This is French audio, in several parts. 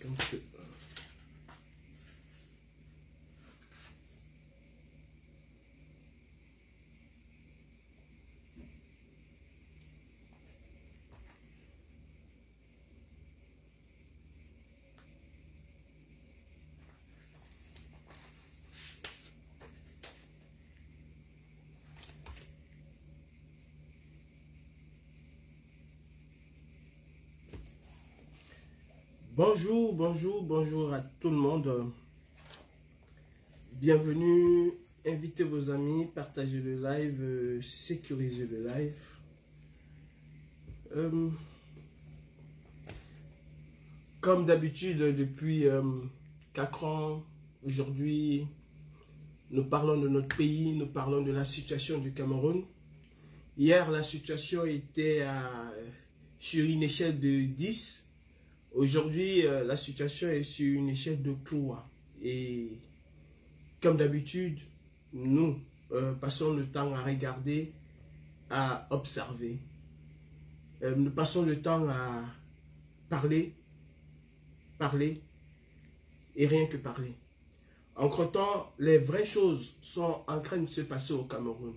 Donc, bonjour à tout le monde. Bienvenue, invitez vos amis, partagez le live, sécurisez le live. Comme d'habitude, depuis 4 ans, aujourd'hui, nous parlons de notre pays, nous parlons de la situation du Cameroun. Hier, la situation était sur une échelle de 10. Aujourd'hui, la situation est sur une échelle de 3. Et comme d'habitude, nous passons le temps à regarder, à observer. Nous passons le temps à parler et rien que parler. Entre-temps, les vraies choses sont en train de se passer au Cameroun.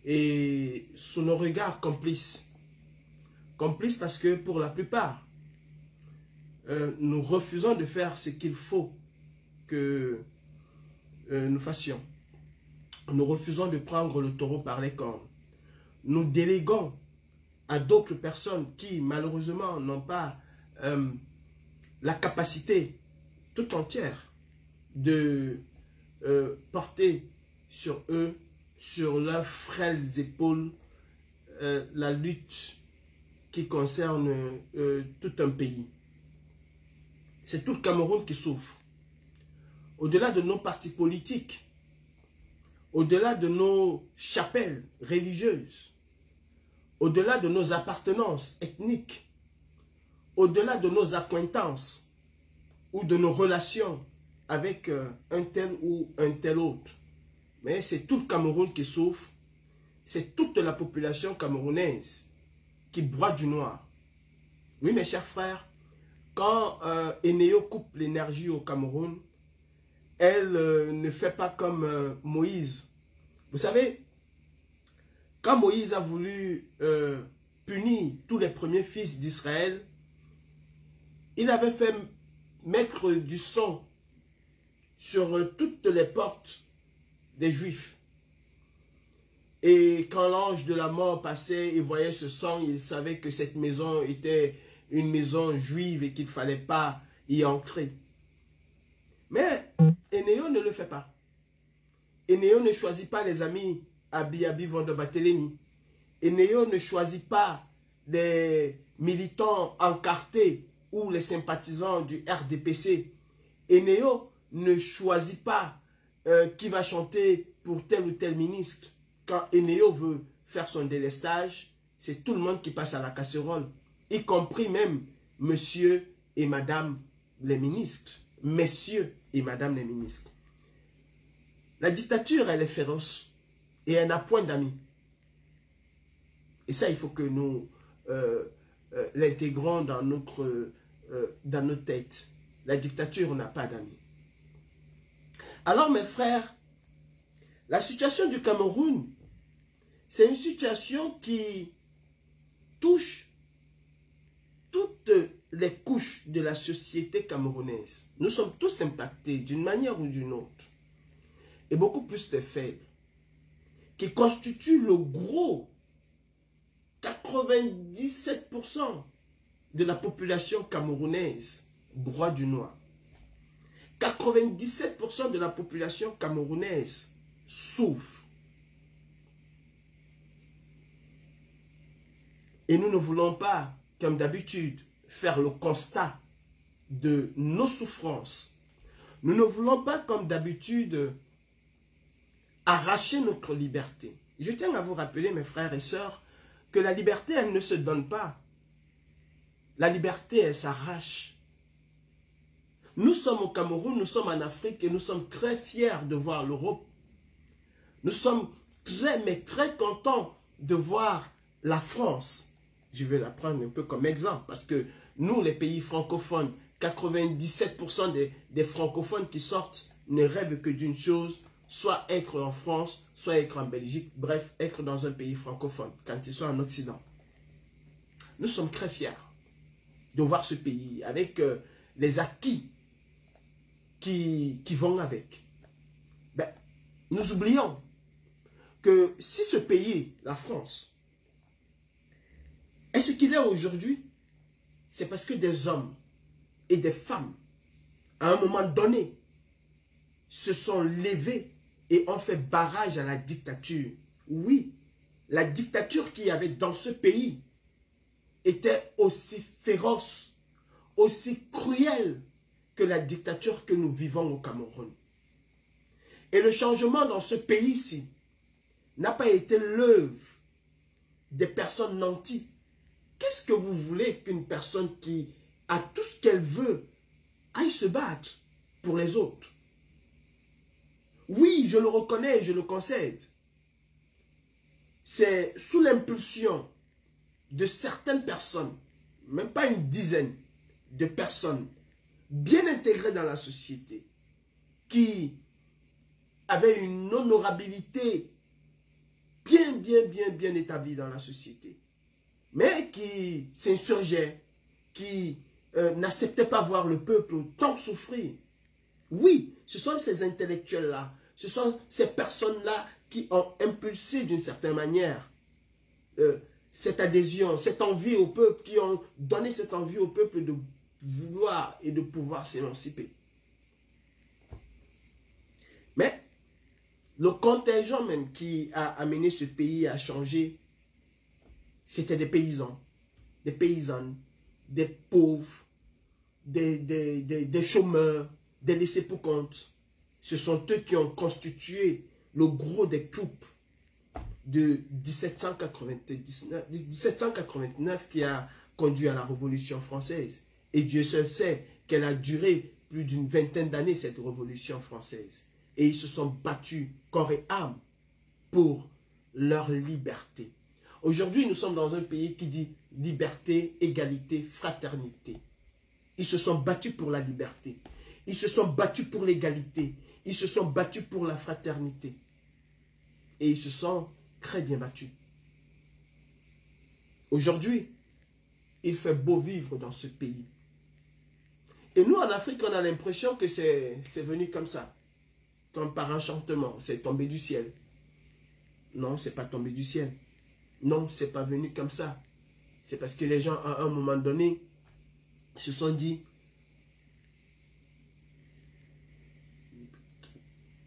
Et sous nos regards complices. Complices parce que pour la plupart, nous refusons de faire ce qu'il faut que nous fassions. Nous refusons de prendre le taureau par les cornes. Nous déléguons à d'autres personnes qui, malheureusement, n'ont pas la capacité tout entière de porter sur eux, sur leurs frêles épaules, la lutte qui concerne tout un pays. C'est tout le Cameroun qui souffre. Au-delà de nos partis politiques, au-delà de nos chapelles religieuses, au-delà de nos appartenances ethniques, au-delà de nos acquaintances ou de nos relations avec un tel ou un tel autre. Mais c'est tout le Cameroun qui souffre, c'est toute la population camerounaise qui boit du noir. Oui, mes chers frères, quand Eneo coupe l'énergie au Cameroun, elle ne fait pas comme Moïse. Vous savez, quand Moïse a voulu punir tous les premiers fils d'Israël, il avait fait mettre du sang sur toutes les portes des Juifs. Et quand l'ange de la mort passait et voyait ce sang, il savait que cette maison était une maison juive et qu'il ne fallait pas y entrer. Mais Eneo ne le fait pas. Eneo ne choisit pas les amis Abi Vendobateleni. Eneo ne choisit pas les militants encartés ou les sympathisants du RDPC. Eneo ne choisit pas qui va chanter pour tel ou tel ministre. Quand Eneo veut faire son délestage, c'est tout le monde qui passe à la casserole, y compris même monsieur et madame les ministres. Messieurs et madame les ministres. La dictature, elle est féroce et elle n'a point d'amis. Et ça, il faut que nous l'intégrons dans notre tête. La dictature n'a pas d'amis. Alors, mes frères, la situation du Cameroun, c'est une situation qui touche toutes les couches de la société camerounaise. Nous sommes tous impactés d'une manière ou d'une autre. Et beaucoup plus les faibles, qui constituent le gros, 97% de la population camerounaise broie du noir. 97% de la population camerounaise souffre. Et nous ne voulons pas, comme d'habitude, faire le constat de nos souffrances. Nous ne voulons pas, comme d'habitude, arracher notre liberté. Je tiens à vous rappeler, mes frères et sœurs, que la liberté, elle ne se donne pas. La liberté, elle s'arrache. Nous sommes au Cameroun, nous sommes en Afrique et nous sommes très fiers de voir l'Europe. Nous sommes très contents de voir la France. Je vais la prendre un peu comme exemple parce que nous, les pays francophones, 97% des francophones qui sortent ne rêvent que d'une chose, soit être en France, soit être en Belgique, bref, être dans un pays francophone, quand ils sont en Occident. Nous sommes très fiers de voir ce pays avec les acquis qui vont avec. Ben, nous oublions que si ce pays, la France, est ce qu'il est aujourd'hui, c'est parce que des hommes et des femmes, à un moment donné, se sont levés et ont fait barrage à la dictature. Oui, la dictature qu'il y avait dans ce pays était aussi féroce, aussi cruelle que la dictature que nous vivons au Cameroun. Et le changement dans ce pays-ci n'a pas été l'œuvre des personnes nantis. Qu'est-ce que vous voulez qu'une personne qui a tout ce qu'elle veut aille se battre pour les autres? Oui, je le reconnais, je le concède. C'est sous l'impulsion de certaines personnes, même pas une dizaine de personnes bien intégrées dans la société, qui avaient une honorabilité bien établie dans la société, mais qui s'insurgeaient, qui n'acceptaient pas voir le peuple tant souffrir. Oui, ce sont ces intellectuels-là, ce sont ces personnes-là qui ont impulsé d'une certaine manière cette adhésion, cette envie au peuple, qui ont donné cette envie au peuple de vouloir et de pouvoir s'émanciper. Mais le contingent même qui a amené ce pays à changer, c'était des paysans, des paysannes, des pauvres, des chômeurs, des laissés pour compte. Ce sont eux qui ont constitué le gros des troupes de 1789 qui a conduit à la Révolution française. Et Dieu seul sait qu'elle a duré plus d'une vingtaine d'années, cette Révolution française. Et ils se sont battus corps et âme pour leur liberté. Aujourd'hui, nous sommes dans un pays qui dit liberté, égalité, fraternité. Ils se sont battus pour la liberté. Ils se sont battus pour l'égalité. Ils se sont battus pour la fraternité. Et ils se sont très bien battus. Aujourd'hui, il fait beau vivre dans ce pays. Et nous, en Afrique, on a l'impression que c'est venu comme ça. Comme par enchantement. C'est tombé du ciel. Non, c'est pas tombé du ciel. Non, c'est pas venu comme ça. C'est parce que les gens, à un moment donné, se sont dit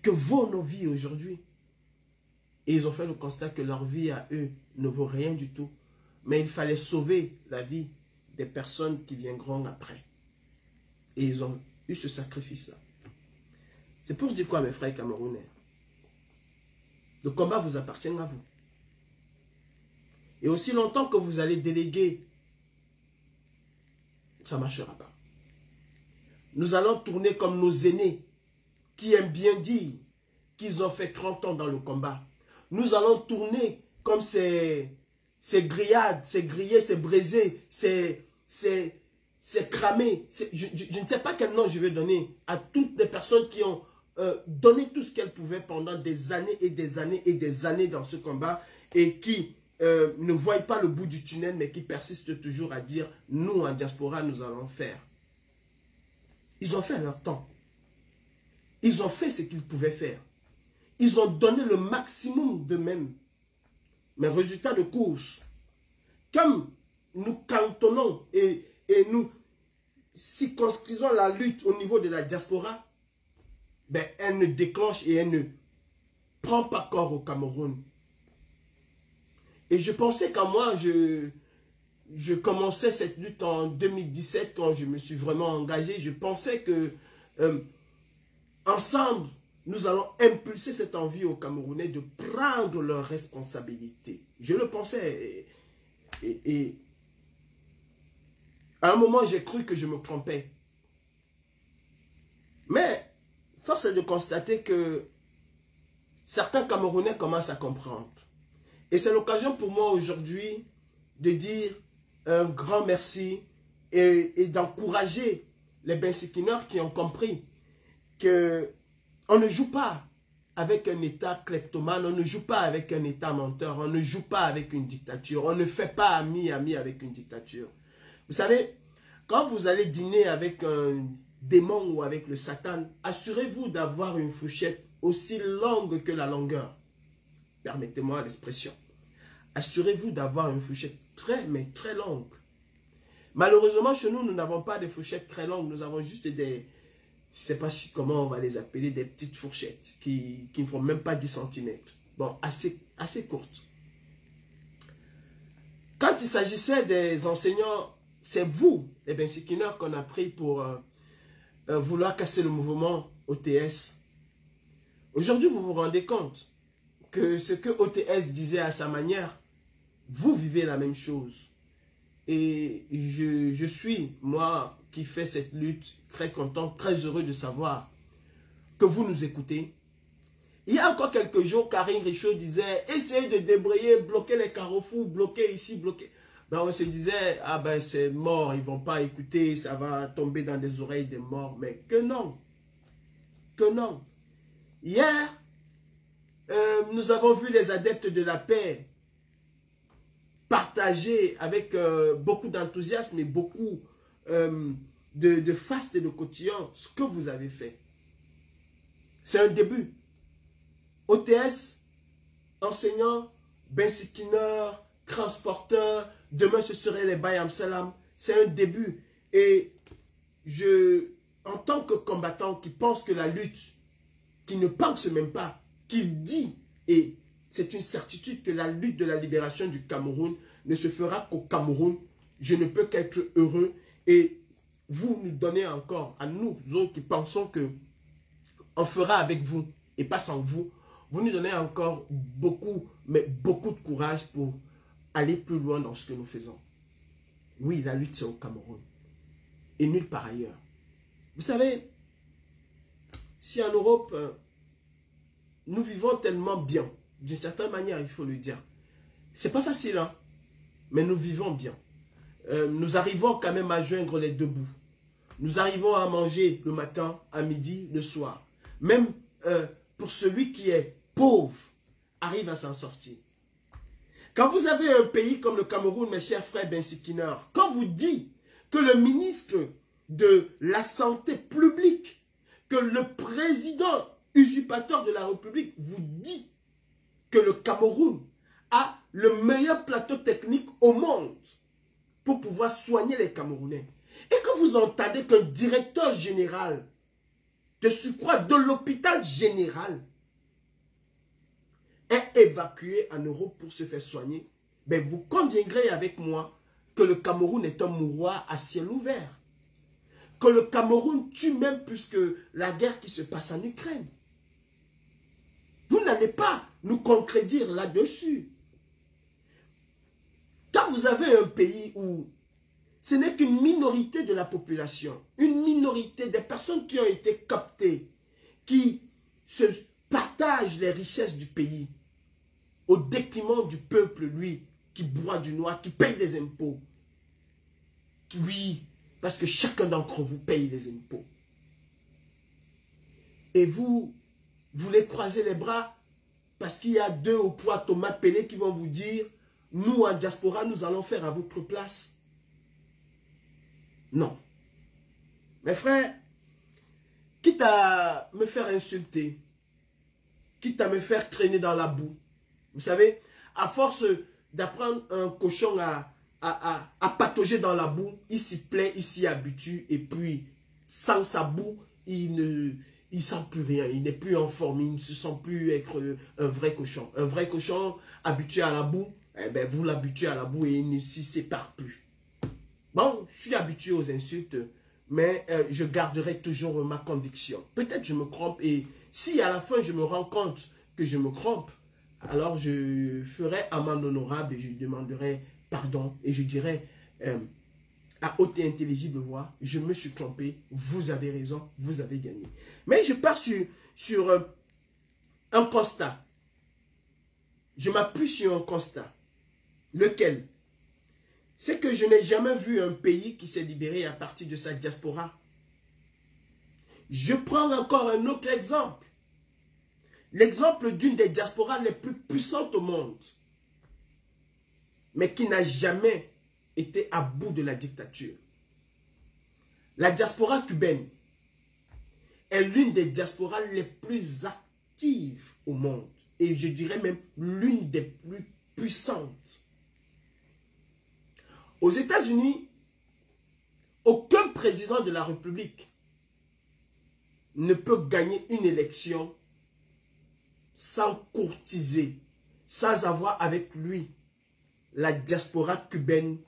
que vaut nos vies aujourd'hui. Et ils ont fait le constat que leur vie à eux ne vaut rien du tout. Mais il fallait sauver la vie des personnes qui viendront après. Et ils ont eu ce sacrifice-là. C'est pour dire quoi, mes frères camerounais? Le combat vous appartient à vous. Et aussi longtemps que vous allez déléguer, ça ne marchera pas. Nous allons tourner comme nos aînés qui aiment bien dire qu'ils ont fait 30 ans dans le combat. Nous allons tourner comme ces grillades, ces grillés, ces braisés, ces cramés. Je ne sais pas quel nom je vais donner à toutes les personnes qui ont donné tout ce qu'elles pouvaient pendant des années et des années et des années dans ce combat et qui ne voient pas le bout du tunnel mais qui persistent toujours à dire « nous en diaspora nous allons faire ». Ils ont fait leur temps. Ils ont fait ce qu'ils pouvaient faire. Ils ont donné le maximum d'eux-mêmes. Mais résultat de course, comme nous cantonnons et nous circonscrivons la lutte au niveau de la diaspora, ben, elle ne déclenche et elle ne prend pas corps au Cameroun. Et je pensais qu'à moi, je commençais cette lutte en 2017 quand je me suis vraiment engagé. Je pensais que ensemble, nous allons impulser cette envie aux Camerounais de prendre leurs responsabilités. Je le pensais. Et à un moment, j'ai cru que je me trompais. Mais force est de constater que certains Camerounais commencent à comprendre. Et c'est l'occasion pour moi aujourd'hui de dire un grand merci et d'encourager les bensikineurs qui ont compris que on ne joue pas avec un État kleptomane, on ne joue pas avec un État menteur, on ne joue pas avec une dictature, on ne fait pas ami avec une dictature. Vous savez, quand vous allez dîner avec un démon ou avec le Satan, assurez-vous d'avoir une fourchette aussi longue que la longueur. Permettez-moi l'expression. Assurez-vous d'avoir une fourchette mais très longue. Malheureusement, chez nous, nous n'avons pas de fourchettes très longues. Nous avons juste des, je ne sais pas comment on va les appeler, des petites fourchettes qui ne font même pas 10 cm. Bon, assez courtes. Quand il s'agissait des enseignants, c'est vous, les bensikineurs, qu'on a pris pour vouloir casser le mouvement OTS. Aujourd'hui, vous vous rendez compte que ce que OTS disait à sa manière, vous vivez la même chose. Et je suis, moi, qui fais cette lutte, très content, très heureux de savoir que vous nous écoutez. Il y a encore quelques jours, Karine Richaud disait, essayez de débrayer, bloquer les carrefours, bloquer ici, bloquer. Ben, on se disait, ah ben c'est mort, ils ne vont pas écouter, ça va tomber dans les oreilles des morts. Mais que non. Que non. Hier, nous avons vu les adeptes de la paix partager avec beaucoup d'enthousiasme et beaucoup de faste et de quotidien ce que vous avez fait. C'est un début. OTS, enseignants, bensikineurs, transporteurs, demain ce serait les Bayam Salam. C'est un début. Et en tant que combattant qui pense que la lutte, qui ne pense même pas, qui dit, et c'est une certitude que la lutte de la libération du Cameroun ne se fera qu'au Cameroun. Je ne peux qu'être heureux. Et vous nous donnez encore, à nous autres qui pensons que on fera avec vous et pas sans vous, vous nous donnez encore beaucoup, mais beaucoup de courage pour aller plus loin dans ce que nous faisons. Oui, la lutte c'est au Cameroun et nulle part ailleurs. Vous savez, si en Europe, nous vivons tellement bien, d'une certaine manière, il faut le dire. C'est pas facile, hein, mais nous vivons bien. Nous arrivons quand même à joindre les deux bouts. Nous arrivons à manger le matin, à midi, le soir. Même pour celui qui est pauvre, arrive à s'en sortir. Quand vous avez un pays comme le Cameroun, mes chers frères bensikineurs, quand vous dites que le ministre de la Santé publique, que le président usurpateur de la République vous dit que le Cameroun a le meilleur plateau technique au monde pour pouvoir soigner les Camerounais. Et que vous entendez qu'un directeur général de surcroît de l'hôpital général est évacué en Europe pour se faire soigner, ben vous conviendrez avec moi que le Cameroun est un mouroir à ciel ouvert. Que le Cameroun tue même plus que la guerre qui se passe en Ukraine. Vous n'allez pas nous contredire là-dessus. Quand vous avez un pays où ce n'est qu'une minorité de la population, une minorité des personnes qui ont été captées, qui se partagent les richesses du pays, au détriment du peuple, lui, qui boit du noir, qui paye les impôts. Oui, parce que chacun d'entre vous paye les impôts. Et vous voulez croiser les bras parce qu'il y a 2 ou 3 tomates pelées qui vont vous dire, nous en diaspora, nous allons faire à votre place. Non. Mes frères, quitte à me faire insulter, quitte à me faire traîner dans la boue, vous savez, à force d'apprendre un cochon à patauger dans la boue, il s'y plaît, il s'y habitue, et puis, sans sa boue, il ne sent plus rien, il n'est plus en forme, il ne se sent plus être un vrai cochon. Un vrai cochon habitué à la boue, eh ben, vous l'habituez à la boue et il ne s'y sépare plus. Bon, je suis habitué aux insultes, mais je garderai toujours ma conviction. Peut-être je me trompe, et si à la fin je me rends compte que je me trompe, alors je ferai amende honorable et je demanderai pardon et je dirai à haute et intelligible voix, je me suis trompé, vous avez raison, vous avez gagné. Mais je pars sur un constat. Je m'appuie sur un constat. Lequel? C'est que je n'ai jamais vu un pays qui s'est libéré à partir de sa diaspora. Je prends encore un autre exemple. L'exemple d'une des diasporas les plus puissantes au monde, mais qui n'a jamais été à bout de la dictature. La diaspora cubaine est l'une des diasporas les plus actives au monde. Et je dirais même l'une des plus puissantes. Aux États-Unis, aucun président de la République ne peut gagner une élection sans courtiser, sans avoir avec lui la diaspora cubaine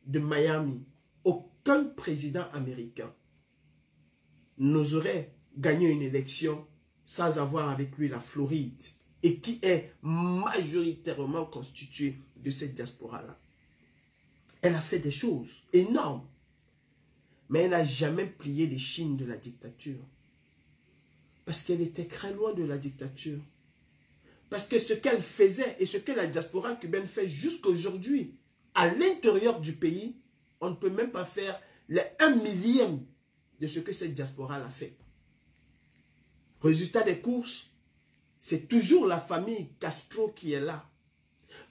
de Miami. Aucun président américain n'oserait gagner une élection sans avoir avec lui la Floride, et qui est majoritairement constituée de cette diaspora-là. Elle a fait des choses énormes, mais elle n'a jamais plié les chines de la dictature. Parce qu'elle était très loin de la dictature. Parce que ce qu'elle faisait et ce que la diaspora cubaine fait jusqu'à aujourd'hui, à l'intérieur du pays, on ne peut même pas faire le 1/1000 de ce que cette diaspora a fait. Résultat des courses, c'est toujours la famille Castro qui est là.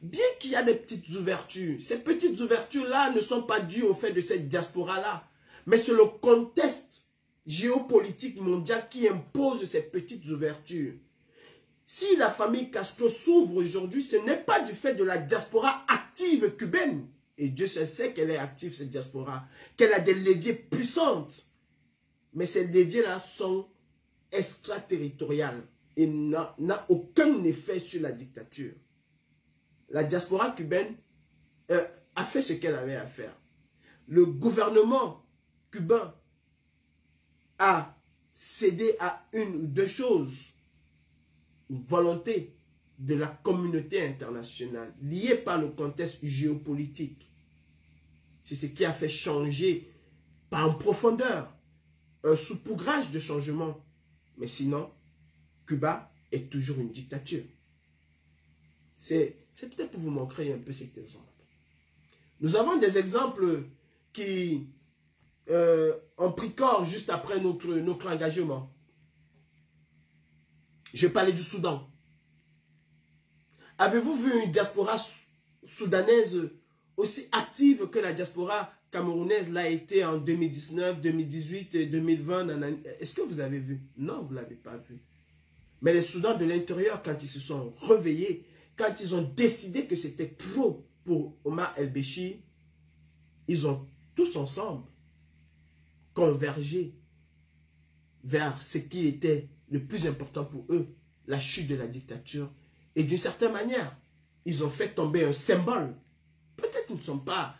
Bien qu'il y a des petites ouvertures, ces petites ouvertures-là ne sont pas dues au fait de cette diaspora-là, mais c'est le contexte géopolitique mondial qui impose ces petites ouvertures. Si la famille Castro s'ouvre aujourd'hui, ce n'est pas du fait de la diaspora active cubaine. Et Dieu sait qu'elle est active, cette diaspora, qu'elle a des leviers puissants. Mais ces leviers-là sont extraterritoriaux et n'a aucun effet sur la dictature. La diaspora cubaine a fait ce qu'elle avait à faire. Le gouvernement cubain a cédé à une ou deux choses. Une volonté de la communauté internationale liée par le contexte géopolitique. C'est ce qui a fait changer par en profondeur un saupoudrage de changement. Mais sinon, Cuba est toujours une dictature. C'est peut-être pour vous montrer un peu cet exemple. Nous avons des exemples qui ont pris corps juste après notre engagement. Je parlais du Soudan. Avez-vous vu une diaspora soudanaise aussi active que la diaspora camerounaise l'a été en 2019, 2018 et 2020? Est-ce que vous avez vu? Non, vous ne l'avez pas vu. Mais les Soudans de l'intérieur, quand ils se sont réveillés, quand ils ont décidé que c'était trop pour Omar el-Béchir, ils ont tous ensemble convergé vers ce qui était le plus important pour eux, la chute de la dictature. Et d'une certaine manière, ils ont fait tomber un symbole. Peut-être qu'ils ne sont pas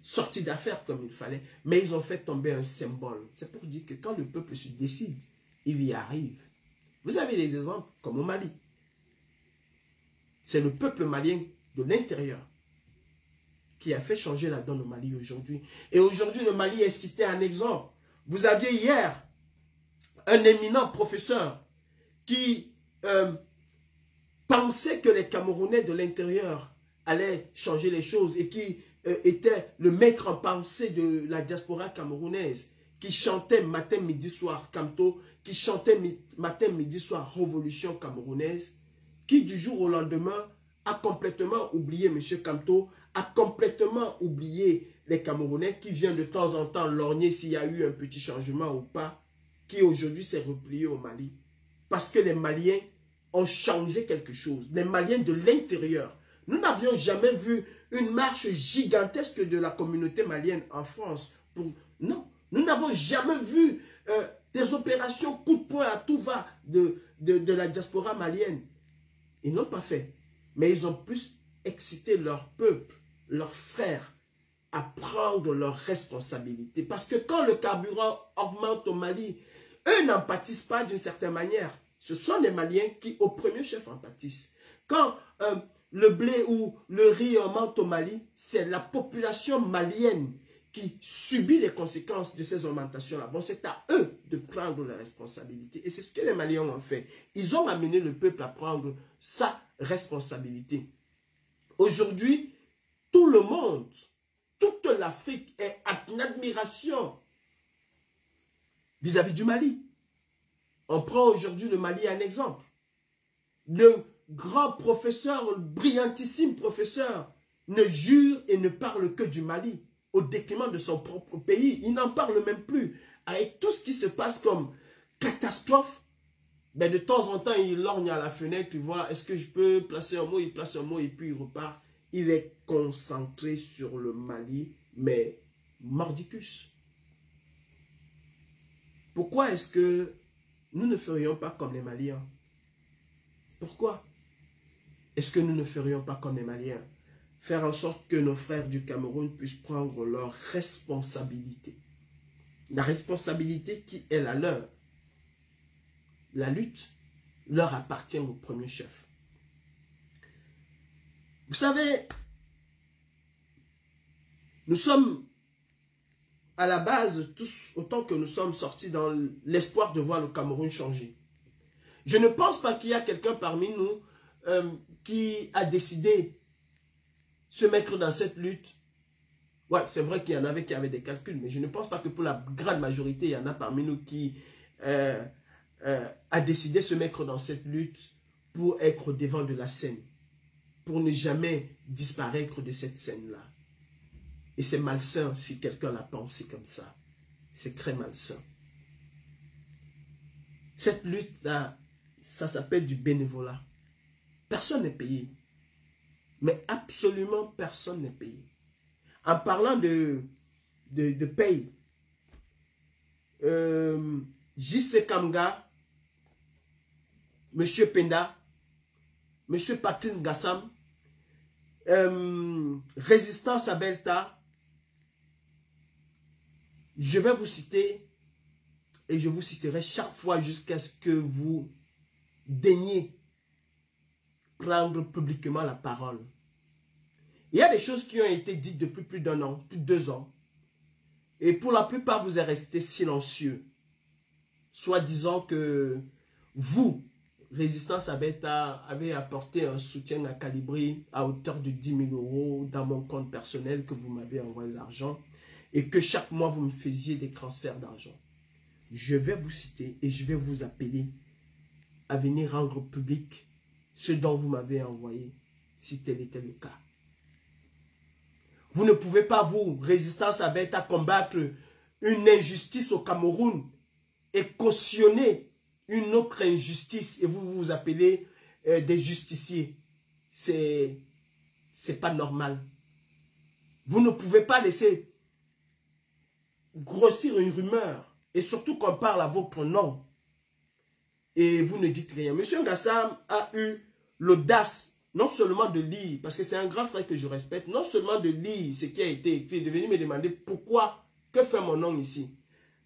sortis d'affaires comme il fallait, mais ils ont fait tomber un symbole. C'est pour dire que quand le peuple se décide, il y arrive. Vous avez des exemples comme au Mali. C'est le peuple malien de l'intérieur qui a fait changer la donne au Mali aujourd'hui. Et aujourd'hui, le Mali est cité en exemple. Vous aviez hier un éminent professeur qui pensait que les Camerounais de l'intérieur allaient changer les choses et qui était le maître en pensée de la diaspora camerounaise, qui chantait matin, midi, soir Camto, qui chantait matin, midi, soir Révolution camerounaise, qui du jour au lendemain a complètement oublié M. Camto, a complètement oublié les Camerounais, qui vient de temps en temps lorgner s'il y a eu un petit changement ou pas, qui aujourd'hui s'est replié au Mali. Parce que les Maliens ont changé quelque chose. Les Maliens de l'intérieur. Nous n'avions jamais vu une marche gigantesque de la communauté malienne en France. Non, nous n'avons jamais vu des opérations coup de poing à tout va de la diaspora malienne. Ils n'ont pas fait. Mais ils ont plus excité leur peuple, leurs frères, à prendre leurs responsabilités. Parce que quand le carburant augmente au Mali, eux n'en pâtissent pas d'une certaine manière. Ce sont les Maliens qui, au premier chef, en pâtissent. Quand le blé ou le riz augmente au Mali, c'est la population malienne qui subit les conséquences de ces augmentations-là. Bon, c'est à eux de prendre la responsabilité. Et c'est ce que les Maliens ont fait. Ils ont amené le peuple à prendre sa responsabilité. Aujourd'hui, tout le monde, toute l'Afrique est en admiration vis-à-vis du Mali. On prend aujourd'hui le Mali un exemple. Le grand professeur, le brillantissime professeur, ne jure et ne parle que du Mali, au détriment de son propre pays. Il n'en parle même plus. Avec tout ce qui se passe comme catastrophe, ben de temps en temps, il lorgne à la fenêtre, il voit, est-ce que je peux placer un mot, il place un mot et puis il repart. Il est concentré sur le Mali, mais mordicus. Pourquoi est-ce que nous ne ferions pas comme les Maliens? Pourquoi est-ce que nous ne ferions pas comme les Maliens? Faire en sorte que nos frères du Cameroun puissent prendre leur responsabilité. La responsabilité qui est la leur. La lutte leur appartient au premier chef. Vous savez, nous sommes à la base, tous autant que nous sommes sortis dans l'espoir de voir le Cameroun changer. Je ne pense pas qu'il y a quelqu'un parmi nous qui a décidé se mettre dans cette lutte. Ouais, c'est vrai qu'il y en avait qui avaient des calculs, mais je ne pense pas que pour la grande majorité, il y en a parmi nous qui a décidé de se mettre dans cette lutte pour être devant de la scène, pour ne jamais disparaître de cette scène-là. Et c'est malsain si quelqu'un l'a pensé comme ça. C'est très malsain. Cette lutte-là, ça s'appelle du bénévolat. Personne n'est payé. Mais absolument personne n'est payé. En parlant de paye, J.C. Kamga, M. Penda, M. Patrice Gassam, Résistance à Belta, je vais vous citer et je vous citerai chaque fois jusqu'à ce que vous daigniez prendre publiquement la parole. Il y a des choses qui ont été dites depuis plus d'un an, plus de 2 ans. Et pour la plupart, vous êtes restés silencieux. Soit disant que vous, Résistance à Belta, avez apporté un soutien à Calibri à hauteur de 10 000 € dans mon compte personnel, que vous m'avez envoyé l'argent et que chaque mois, vous me faisiez des transferts d'argent. Je vais vous citer et je vais vous appeler à venir rendre public ce dont vous m'avez envoyé, si tel était le cas. Vous ne pouvez pas, vous, Résistance à Belta, combattre une injustice au Cameroun et cautionner une autre injustice et vous vous appelez des justiciers. C'est pas normal. Vous ne pouvez pas laisser grossir une rumeur et surtout qu'on parle à votre nom et vous ne dites rien. Monsieur Gassam a eu l'audace non seulement de lire, parce que c'est un grand frère que je respecte, non seulement de lire ce qui a été écrit, de venir me demander pourquoi, que fait mon nom ici.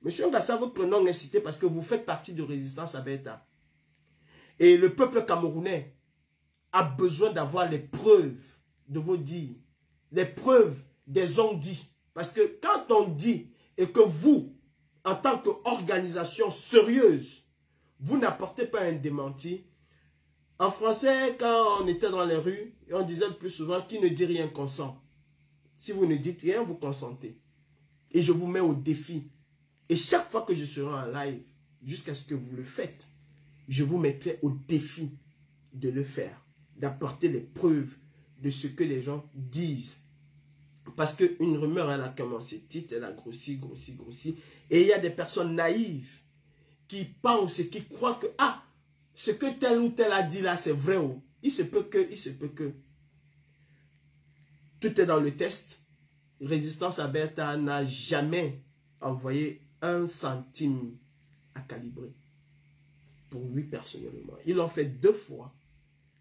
Monsieur Gassam, votre nom est cité parce que vous faites partie de Résistance à Belta. Et le peuple camerounais a besoin d'avoir les preuves de vos dires, les preuves des on-dits. Parce que quand on dit et que vous, en tant qu'organisation sérieuse, vous n'apportez pas un démenti. En français, quand on était dans les rues, on disait le plus souvent, qui ne dit rien consent. Si vous ne dites rien, vous consentez. Et je vous mets au défi. Et chaque fois que je serai en live, jusqu'à ce que vous le faites, je vous mettrai au défi de le faire, d'apporter les preuves de ce que les gens disent. Parce qu'une rumeur, elle a commencé petite, elle a grossi, grossi, grossi. Et il y a des personnes naïves qui pensent et qui croient que, ah, ce que tel ou tel a dit là, c'est vrai. Oh. Il se peut que. Tout est dans le test. Résistance à Belta n'a jamais envoyé 1 centime à Calibri. Pour lui personnellement. Ils l'ont fait 2 fois.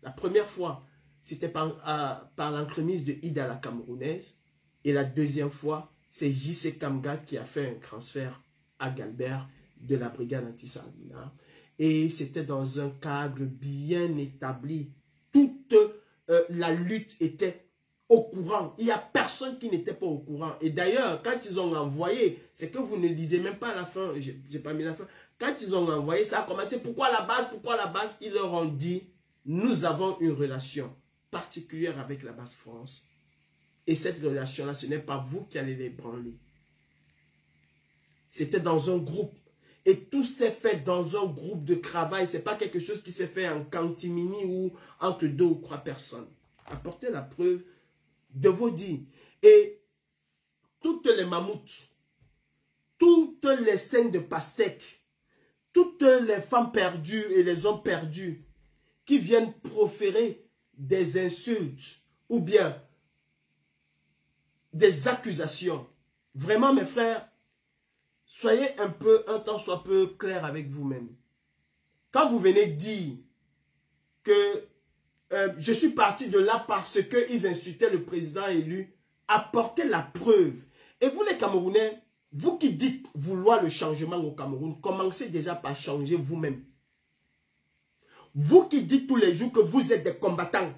La première fois, c'était par l'entremise de Ida la Camerounaise. Et la deuxième fois, c'est J.C. Kamga qui a fait un transfert à Galbert de la brigade anti-Sardina. Et c'était dans un cadre bien établi. Toute la lutte était au courant. Il n'y a personne qui n'était pas au courant. Et d'ailleurs, quand ils ont envoyé, c'est que vous ne lisez même pas la fin, j'ai pas mis la fin. Quand ils ont envoyé, ça a commencé. Pourquoi la base? Pourquoi la base? Ils leur ont dit, nous avons une relation particulière avec la base France. Et cette relation-là, ce n'est pas vous qui allez les branler. C'était dans un groupe. Et tout s'est fait dans un groupe de travail. Ce n'est pas quelque chose qui s'est fait en cantimini ou entre 2 ou 3 personnes. Apportez la preuve de vos dires. Et toutes les mammouths, toutes les scènes de pastèques, toutes les femmes perdues et les hommes perdus qui viennent proférer des insultes ou bien des accusations. Vraiment, mes frères, soyez un temps soit peu clair avec vous-même. Quand vous venez dire que je suis parti de là parce qu'ils insultaient le président élu, apportez la preuve. Et vous les Camerounais, vous qui dites vouloir le changement au Cameroun, commencez déjà par changer vous-même. Vous qui dites tous les jours que vous êtes des combattants,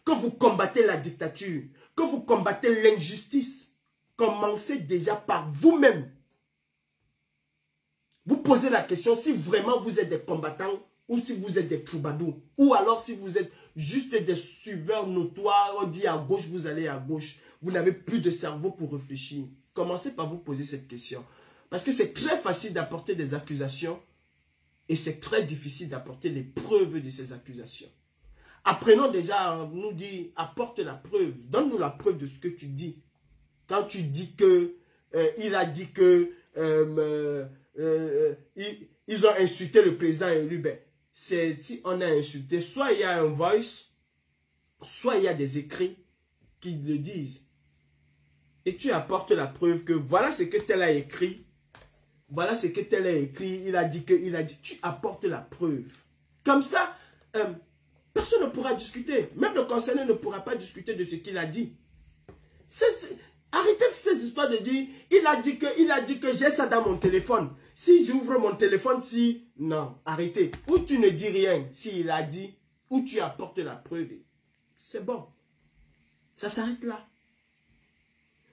que vous combattez la dictature, que vous combattez l'injustice, commencez déjà par vous-même. Vous posez la question si vraiment vous êtes des combattants ou si vous êtes des troubadours. Ou alors si vous êtes juste des suiveurs notoires, on dit à gauche, vous allez à gauche. Vous n'avez plus de cerveau pour réfléchir. Commencez par vous poser cette question. Parce que c'est très facile d'apporter des accusations et c'est très difficile d'apporter les preuves de ces accusations. Apprenons déjà à nous dire, apporte la preuve. Donne-nous la preuve de ce que tu dis. Quand tu dis que, il a dit que, ils ont insulté le président élu, ben, si on a insulté, soit il y a un voice, soit il y a des écrits qui le disent. Et tu apportes la preuve que voilà ce que tel a écrit, voilà ce que tel a écrit, il a dit que, il a dit, tu apportes la preuve. Comme ça, personne ne pourra discuter. Même le concerné ne pourra pas discuter de ce qu'il a dit. Arrêtez ces histoires de dire, il a dit que j'ai ça dans mon téléphone. Si j'ouvre mon téléphone, si... Non, arrêtez. Ou tu ne dis rien, s'il a dit, ou tu apportes la preuve. C'est bon. Ça s'arrête là.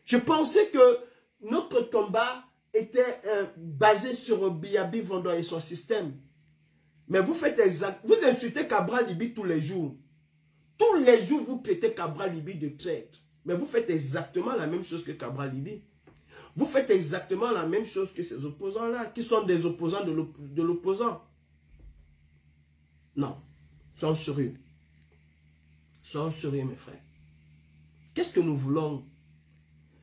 Je pensais que notre combat était basé sur Biyabi Vendor et son système. Mais vous faites exact. Vous insultez Cabral Libi tous les jours. Tous les jours, vous traitez Cabral Libi de traître. Mais vous faites exactement la même chose que Cabral Libi. Vous faites exactement la même chose que ces opposants-là, qui sont des opposants de l'opposant. Non. Soyons sérieux. Soyons sérieux, mes frères. Qu'est-ce que nous voulons?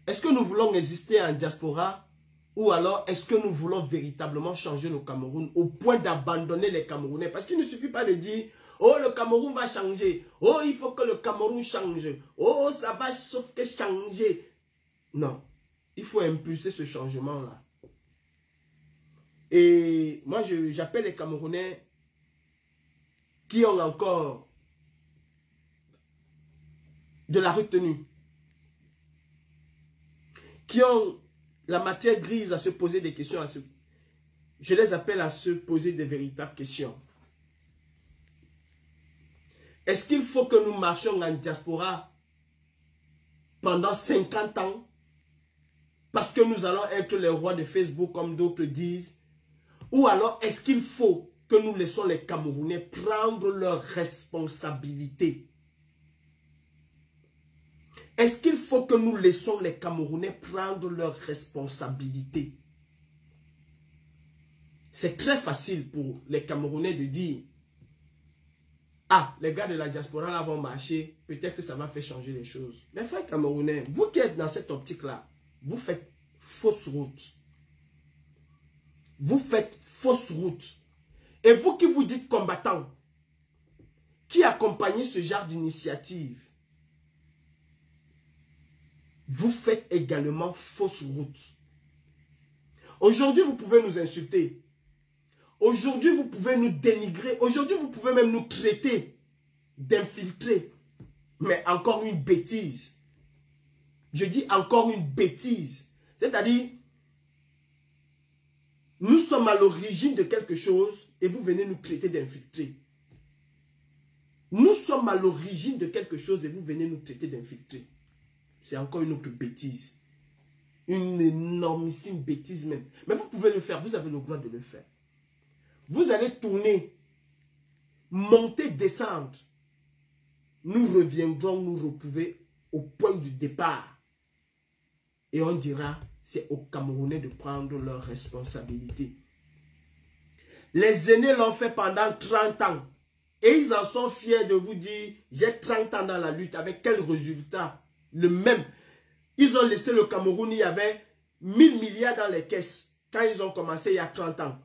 Est-ce que nous voulons exister en diaspora? Ou alors, est-ce que nous voulons véritablement changer le Cameroun au point d'abandonner les Camerounais? Parce qu'il ne suffit pas de dire, oh, le Cameroun va changer. Oh, il faut que le Cameroun change. Oh, ça va sauf que changer. Non. Il faut impulser ce changement-là. Et moi, j'appelle les Camerounais qui ont encore de la retenue, qui ont la matière grise à se poser des questions, je les appelle à se poser des véritables questions. Est-ce qu'il faut que nous marchions en diaspora pendant 50 ans parce que nous allons être les rois de Facebook comme d'autres disent? Ou alors est-ce qu'il faut que nous laissons les Camerounais prendre leurs responsabilités? Est-ce qu'il faut que nous laissons les Camerounais prendre leurs responsabilités? C'est très facile pour les Camerounais de dire, ah, les gars de la diaspora là vont marcher, peut-être que ça va faire changer les choses. Mais frères Camerounais, vous qui êtes dans cette optique-là, vous faites fausse route. Vous faites fausse route. Et vous qui vous dites combattants, qui accompagnez ce genre d'initiative, vous faites également fausse route. Aujourd'hui, vous pouvez nous insulter. Aujourd'hui, vous pouvez nous dénigrer. Aujourd'hui, vous pouvez même nous traiter d'infiltrés. Mais encore une bêtise. Je dis encore une bêtise. C'est-à-dire, nous sommes à l'origine de quelque chose et vous venez nous traiter d'infiltrés. Nous sommes à l'origine de quelque chose et vous venez nous traiter d'infiltrés. C'est encore une autre bêtise. Une énormissime bêtise même. Mais vous pouvez le faire, vous avez le droit de le faire. Vous allez tourner, monter, descendre. Nous reviendrons nous retrouver au point du départ. Et on dira, c'est aux Camerounais de prendre leurs responsabilités. Les aînés l'ont fait pendant 30 ans. Et ils en sont fiers de vous dire, j'ai 30 ans dans la lutte. Avec quel résultat? Le même. Ils ont laissé le Cameroun, il y avait 1000 milliards dans les caisses. Quand ils ont commencé il y a 30 ans.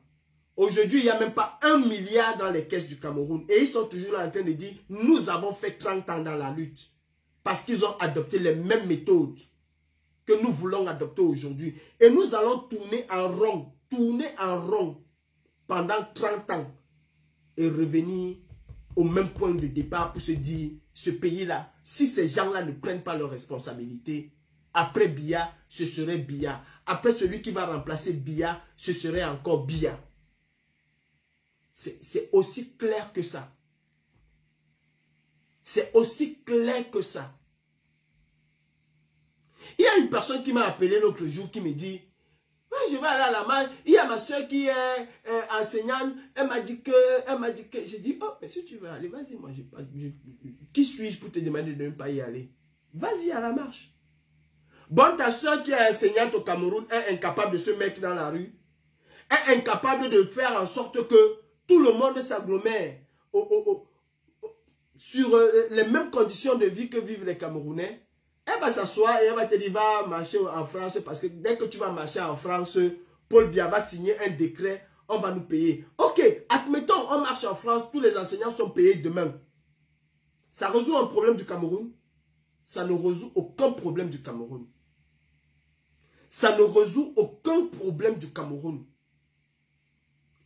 Aujourd'hui, il n'y a même pas 1 milliard dans les caisses du Cameroun. Et ils sont toujours là en train de dire, nous avons fait 30 ans dans la lutte. Parce qu'ils ont adopté les mêmes méthodes que nous voulons adopter aujourd'hui. Et nous allons tourner en rond pendant 30 ans et revenir au même point de départ pour se dire, ce pays-là, si ces gens-là ne prennent pas leurs responsabilités, après Biya, ce serait Biya. Après celui qui va remplacer Biya, ce serait encore Biya. C'est aussi clair que ça. C'est aussi clair que ça. Il y a une personne qui m'a appelé l'autre jour qui me dit, ouais, je vais aller à la marche. Il y a ma soeur qui est enseignante. Elle m'a dit que, j'ai dit, oh, mais si tu veux aller, vas-y, moi, qui suis-je pour te demander de ne pas y aller? Vas-y à la marche. Bon, ta soeur qui est enseignante au Cameroun est incapable de se mettre dans la rue, est incapable de faire en sorte que tout le monde s'agglomère sur les mêmes conditions de vie que vivent les Camerounais. Elle va s'asseoir et elle va te dire, va marcher en France, parce que dès que tu vas marcher en France, Paul Biya va signer un décret, on va nous payer. Ok, admettons, on marche en France, tous les enseignants sont payés demain. Ça résout un problème du Cameroun? Ça ne résout aucun problème du Cameroun. Ça ne résout aucun problème du Cameroun.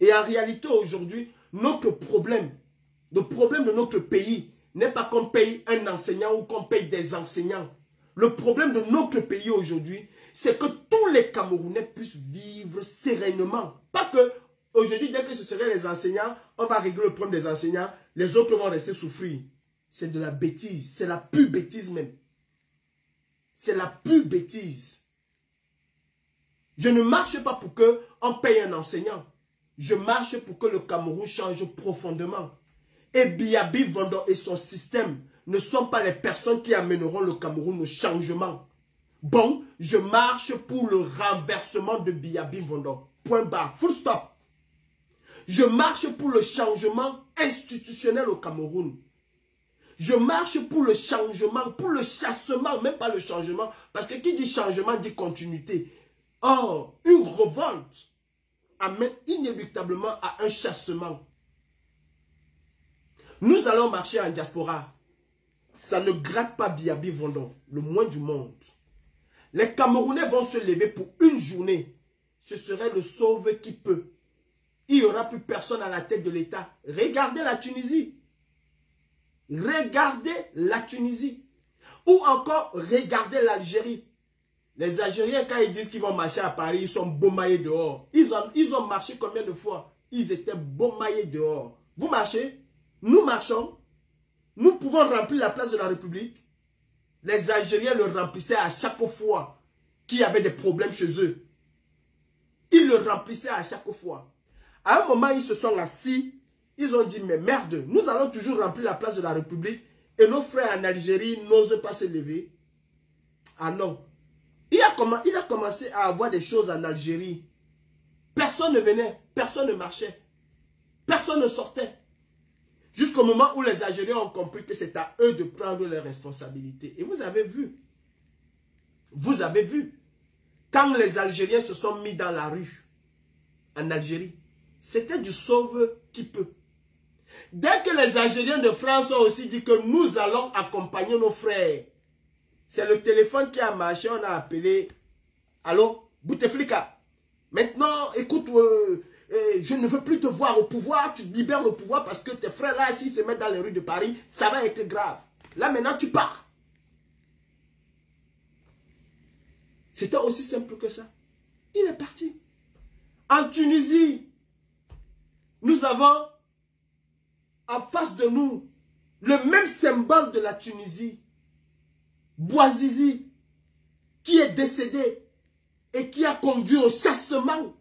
Et en réalité, aujourd'hui, notre problème, le problème de notre pays, n'est pas qu'on paye un enseignant ou qu'on paye des enseignants. Le problème de notre pays aujourd'hui, c'est que tous les Camerounais puissent vivre sereinement. Pas que, aujourd'hui, dès que ce seraient les enseignants, on va régler le problème des enseignants, les autres vont rester souffrir. C'est de la bêtise, c'est la pure bêtise même. C'est la pure bêtise. Je ne marche pas pour qu'on paye un enseignant. Je marche pour que le Cameroun change profondément. Et Biya Bivando et son système ne sont pas les personnes qui amèneront le Cameroun au changement. Bon, je marche pour le renversement de Biya Bivando. Point barre, full stop. Je marche pour le changement institutionnel au Cameroun. Je marche pour le changement, pour le chassement, même pas le changement. Parce que qui dit changement dit continuité. Or, une révolte amène inéluctablement à un chassement. Nous allons marcher en diaspora. Ça ne gratte pas Biya Bivando, le moins du monde. Les Camerounais vont se lever pour une journée. Ce serait le sauve qui peut. Il n'y aura plus personne à la tête de l'État. Regardez la Tunisie. Regardez la Tunisie. Ou encore, regardez l'Algérie. Les Algériens, quand ils disent qu'ils vont marcher à Paris, ils sont baumaillés dehors. Ils ont marché combien de fois? Ils étaient baumaillés dehors. Vous marchez? Nous marchons. Nous pouvons remplir la place de la République. Les Algériens le remplissaient à chaque fois qu'il y avait des problèmes chez eux. Ils le remplissaient à chaque fois. À un moment, ils se sont assis. Ils ont dit, mais merde, nous allons toujours remplir la place de la République et nos frères en Algérie n'osent pas se lever. Ah non. Il a commencé à avoir des choses en Algérie. Personne ne venait, personne ne marchait, personne ne sortait. Jusqu'au moment où les Algériens ont compris que c'est à eux de prendre leurs responsabilités. Et vous avez vu, quand les Algériens se sont mis dans la rue, en Algérie, c'était du sauve qui peut. Dès que les Algériens de France ont aussi dit que nous allons accompagner nos frères, c'est le téléphone qui a marché, on a appelé, allô, Bouteflika. Maintenant, écoute, je ne veux plus te voir au pouvoir, tu libères le pouvoir parce que tes frères là, s'ils se mettent dans les rues de Paris, ça va être grave. Là maintenant, tu pars. C'était aussi simple que ça. Il est parti. En Tunisie, nous avons en face de nous le même symbole de la Tunisie. Bouazizi, qui est décédé et qui a conduit au chassement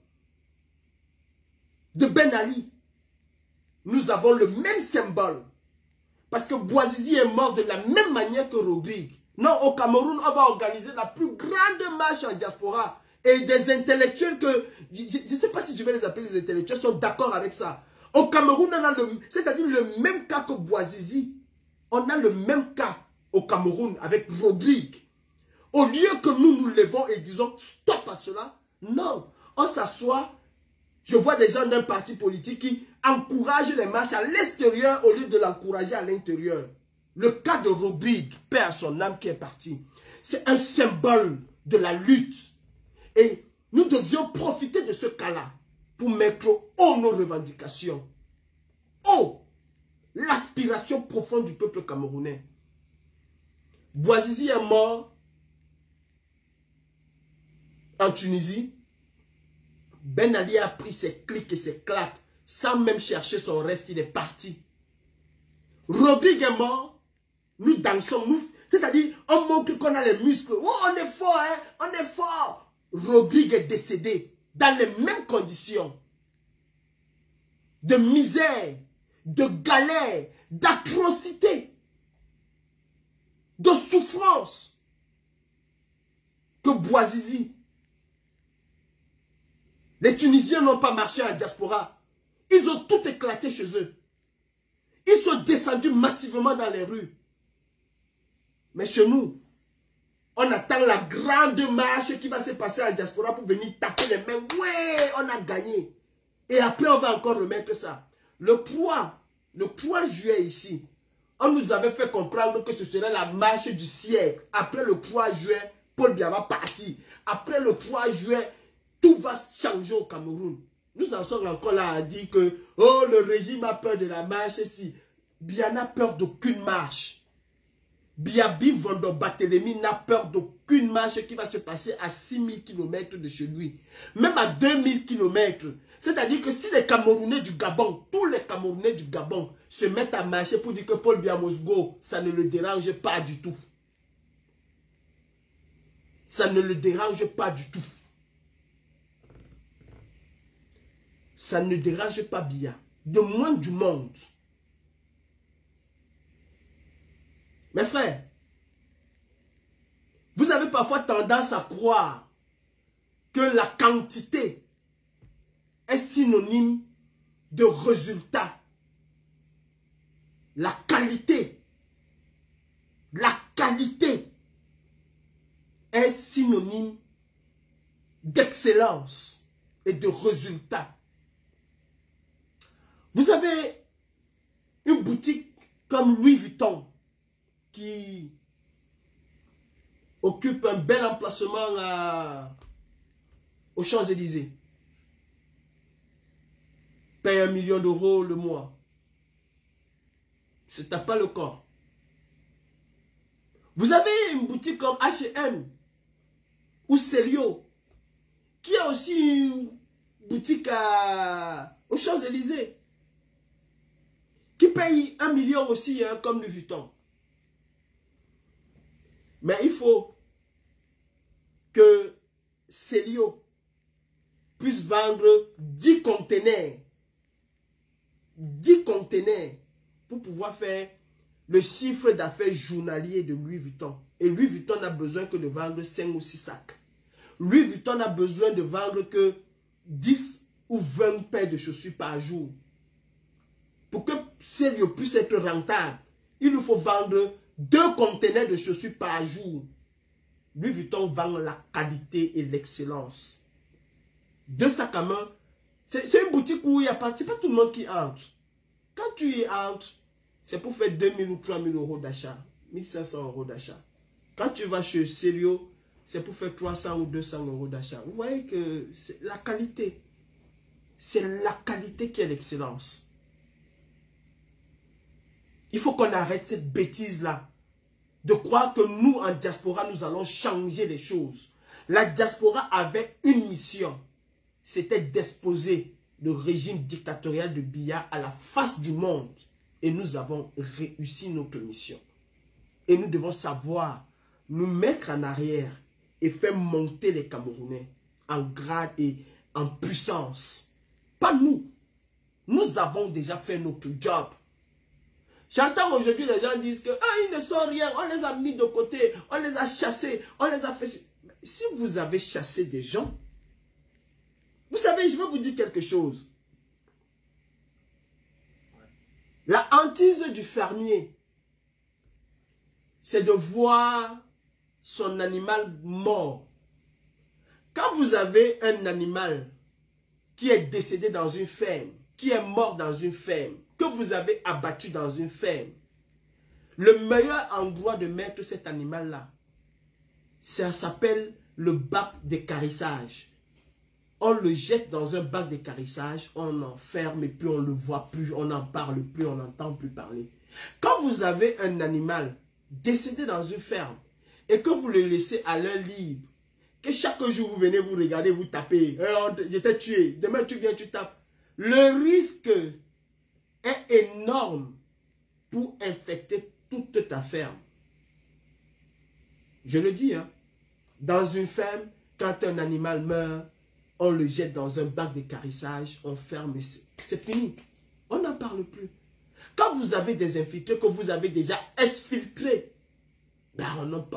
de Ben Ali. Nous avons le même symbole. Parce que Bouazizi est mort de la même manière que Rodrigue. Non, au Cameroun, on va organiser la plus grande marche en diaspora. Et des intellectuels que, je ne sais pas si je vais les appeler les intellectuels, sont d'accord avec ça. Au Cameroun, on a c'est-à-dire le même cas que Bouazizi. On a le même cas au Cameroun avec Rodrigue. Au lieu que nous nous levons et disons stop à cela, non, on s'assoit. Je vois des gens d'un parti politique qui encouragent les marches à l'extérieur au lieu de l'encourager à l'intérieur. Le cas de Rodrigue, paix à son âme qui est parti, c'est un symbole de la lutte. Et nous devions profiter de ce cas-là pour mettre haut nos revendications. Haut l'aspiration profonde du peuple camerounais. Bouazizi est mort en Tunisie. Ben Ali a pris ses clics et ses claques sans même chercher son reste, il est parti. Rodrigue est mort, nous dansons, c'est-à-dire on montre qu'on a les muscles. Oh, on est fort, hein, on est fort. Rodrigue est décédé dans les mêmes conditions de misère, de galère, d'atrocité, de souffrance que Bouazizi. Les Tunisiens n'ont pas marché en diaspora. Ils ont tout éclaté chez eux. Ils sont descendus massivement dans les rues. Mais chez nous, on attend la grande marche qui va se passer en diaspora pour venir taper les mains. Ouais, on a gagné. Et après, on va encore remettre ça. Le 3 juillet ici, on nous avait fait comprendre que ce serait la marche du siècle. Après le 3 juillet, Paul Biya va partir. Après le 3 juillet, tout va changer au Cameroun. Nous en sommes encore là à dire que oh, le régime a peur de la marche. Si Biya n'a peur d'aucune marche. Biabi Vondo Barthélemy n'a peur d'aucune marche qui va se passer à 6000 km de chez lui. Même à 2000 km. C'est-à-dire que si les Camerounais du Gabon, tous les Camerounais du Gabon se mettent à marcher pour dire que Paul Biya Mosgo, ça ne le dérange pas du tout. Ça ne le dérange pas du tout. Ça ne dérange pas Biya. De moins du monde. Mes frères, vous avez parfois tendance à croire que la quantité est synonyme de résultat. La qualité est synonyme d'excellence et de résultat. Vous avez une boutique comme Louis Vuitton qui occupe un bel emplacement aux Champs-Élysées. Paye 1 million d'euros le mois. Se tape pas le corps. Vous avez une boutique comme H&M ou Célio qui a aussi une boutique aux Champs-Élysées qui paye 1 million aussi comme Louis Vuitton. Mais il faut que Célio puisse vendre 10 conteneurs. 10 conteneurs pour pouvoir faire le chiffre d'affaires journalier de Louis Vuitton. Et Louis Vuitton n'a besoin que de vendre 5 ou 6 sacs. Louis Vuitton a besoin de vendre que 10 ou 20 paires de chaussures par jour. Pour que Célio puisse être rentable, il nous faut vendre 2 conteneurs de chaussures par jour. Louis Vuitton vend la qualité et l'excellence. 2 sacs à main, c'est une boutique où il n'y a pas, c'est pas tout le monde qui entre. Quand tu y entres, c'est pour faire 2000 ou 3000 euros d'achat, 1500 euros d'achat. Quand tu vas chez Célio, c'est pour faire 300 ou 200 euros d'achat. Vous voyez que c'est la qualité. C'est la qualité qui est l'excellence. Il faut qu'on arrête cette bêtise-là. De croire que nous, en diaspora, nous allons changer les choses. La diaspora avait une mission. C'était d'exposer le régime dictatorial de Biya à la face du monde. Et nous avons réussi notre mission. Et nous devons savoir nous mettre en arrière et faire monter les Camerounais en grade et en puissance. Pas nous. Nous avons déjà fait notre job. J'entends aujourd'hui les gens disent que ils ne sont rien, on les a mis de côté, on les a chassés, on les a fait... Si vous avez chassé des gens, vous savez, je vais vous dire quelque chose. La hantise du fermier, c'est de voir son animal mort. Quand vous avez un animal qui est décédé dans une ferme, qui est mort dans une ferme, que vous avez abattu dans une ferme, le meilleur endroit de mettre cet animal-là, ça s'appelle le bac d'équarrissage. On le jette dans un bac d'équarrissage, on enferme et puis on ne le voit plus, on n'en parle plus, on n'entend plus parler. Quand vous avez un animal décédé dans une ferme et que vous le laissez à l'air libre, que chaque jour vous venez, vous regardez, vous tapez, je t'ai tué, demain tu viens, tu tapes, le risque est énorme pour infecter toute ta ferme. Je le dis, hein. Dans une ferme, quand un animal meurt, on le jette dans un bac d'équarrissage, on ferme, c'est fini. On n'en parle plus. Quand vous avez des infiltrés que vous avez déjà exfiltrés, ben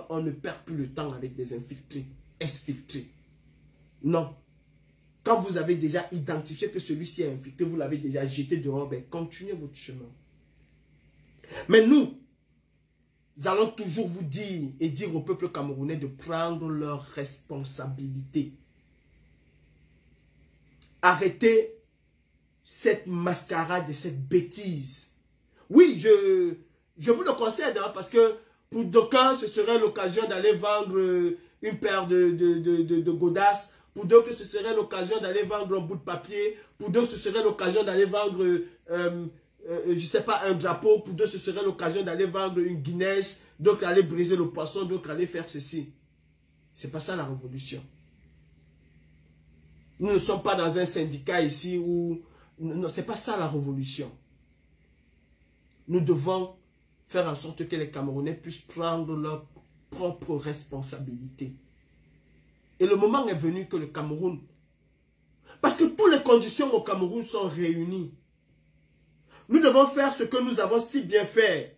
on ne perd plus le temps avec des infiltrés, exfiltrés. Non. Quand vous avez déjà identifié que celui-ci est infiltré, vous l'avez déjà jeté dehors, ben continuez votre chemin. Mais nous allons toujours vous dire et dire au peuple camerounais de prendre leurs responsabilités. Arrêtez cette mascarade et cette bêtise. Oui, je vous le concède, hein, parce que pour d'aucuns, ce serait l'occasion d'aller vendre une paire de godasses. Pour d'autres, ce serait l'occasion d'aller vendre un bout de papier. Pour d'autres, ce serait l'occasion d'aller vendre, je ne sais pas, un drapeau. Pour d'autres, ce serait l'occasion d'aller vendre une Guinness. D'autres, aller briser le poisson. D'autres, aller faire ceci. C'est pas ça la révolution. Nous ne sommes pas dans un syndicat ici où... Non, ce n'est pas ça la révolution. Nous devons faire en sorte que les Camerounais puissent prendre leurs propres responsabilités. Et le moment est venu que le Cameroun... Parce que toutes les conditions au Cameroun sont réunies. Nous devons faire ce que nous avons si bien fait.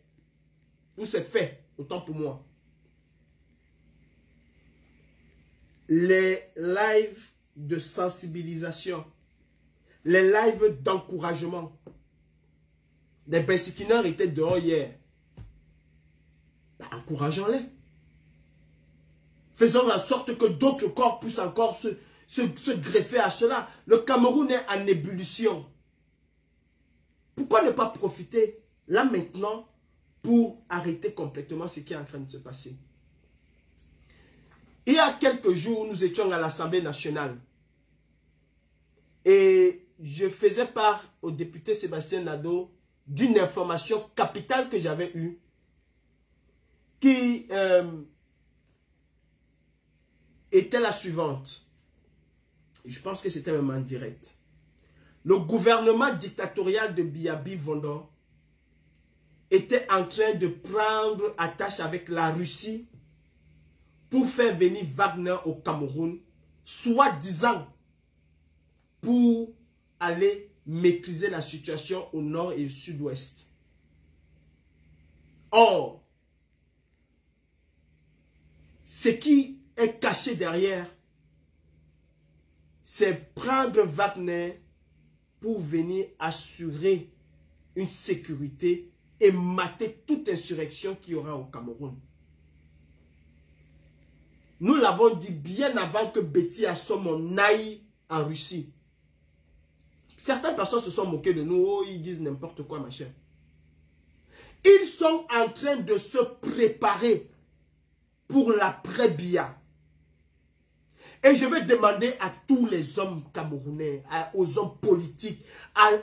Ou c'est fait, autant pour moi. Les lives de sensibilisation, les lives d'encouragement. Les Bensikineurs étaient dehors hier. Ben, encourageons-les. Faisons en sorte que d'autres corps puissent encore se greffer à cela. Le Cameroun est en ébullition. Pourquoi ne pas profiter là maintenant pour arrêter complètement ce qui est en train de se passer? Il y a quelques jours, nous étions à l'Assemblée nationale. Et je faisais part au député Sébastien Nadeau d'une information capitale que j'avais eue qui était la suivante. Je pense que c'était même en direct. Le gouvernement dictatorial de Biyabi Vondor était en train de prendre attache avec la Russie pour faire venir Wagner au Cameroun, soi-disant pour aller maîtriser la situation au nord et au sud-ouest. Or, ce qui est caché derrière, c'est prendre Wagner pour venir assurer une sécurité et mater toute insurrection qu'il y aura au Cameroun. Nous l'avons dit bien avant que Betty Assomo n'aille en Russie. Certaines personnes se sont moquées de nous. Oh, ils disent n'importe quoi, machin. Ils sont en train de se préparer pour l'après-Biya. Et je vais demander à tous les hommes camerounais, aux hommes politiques,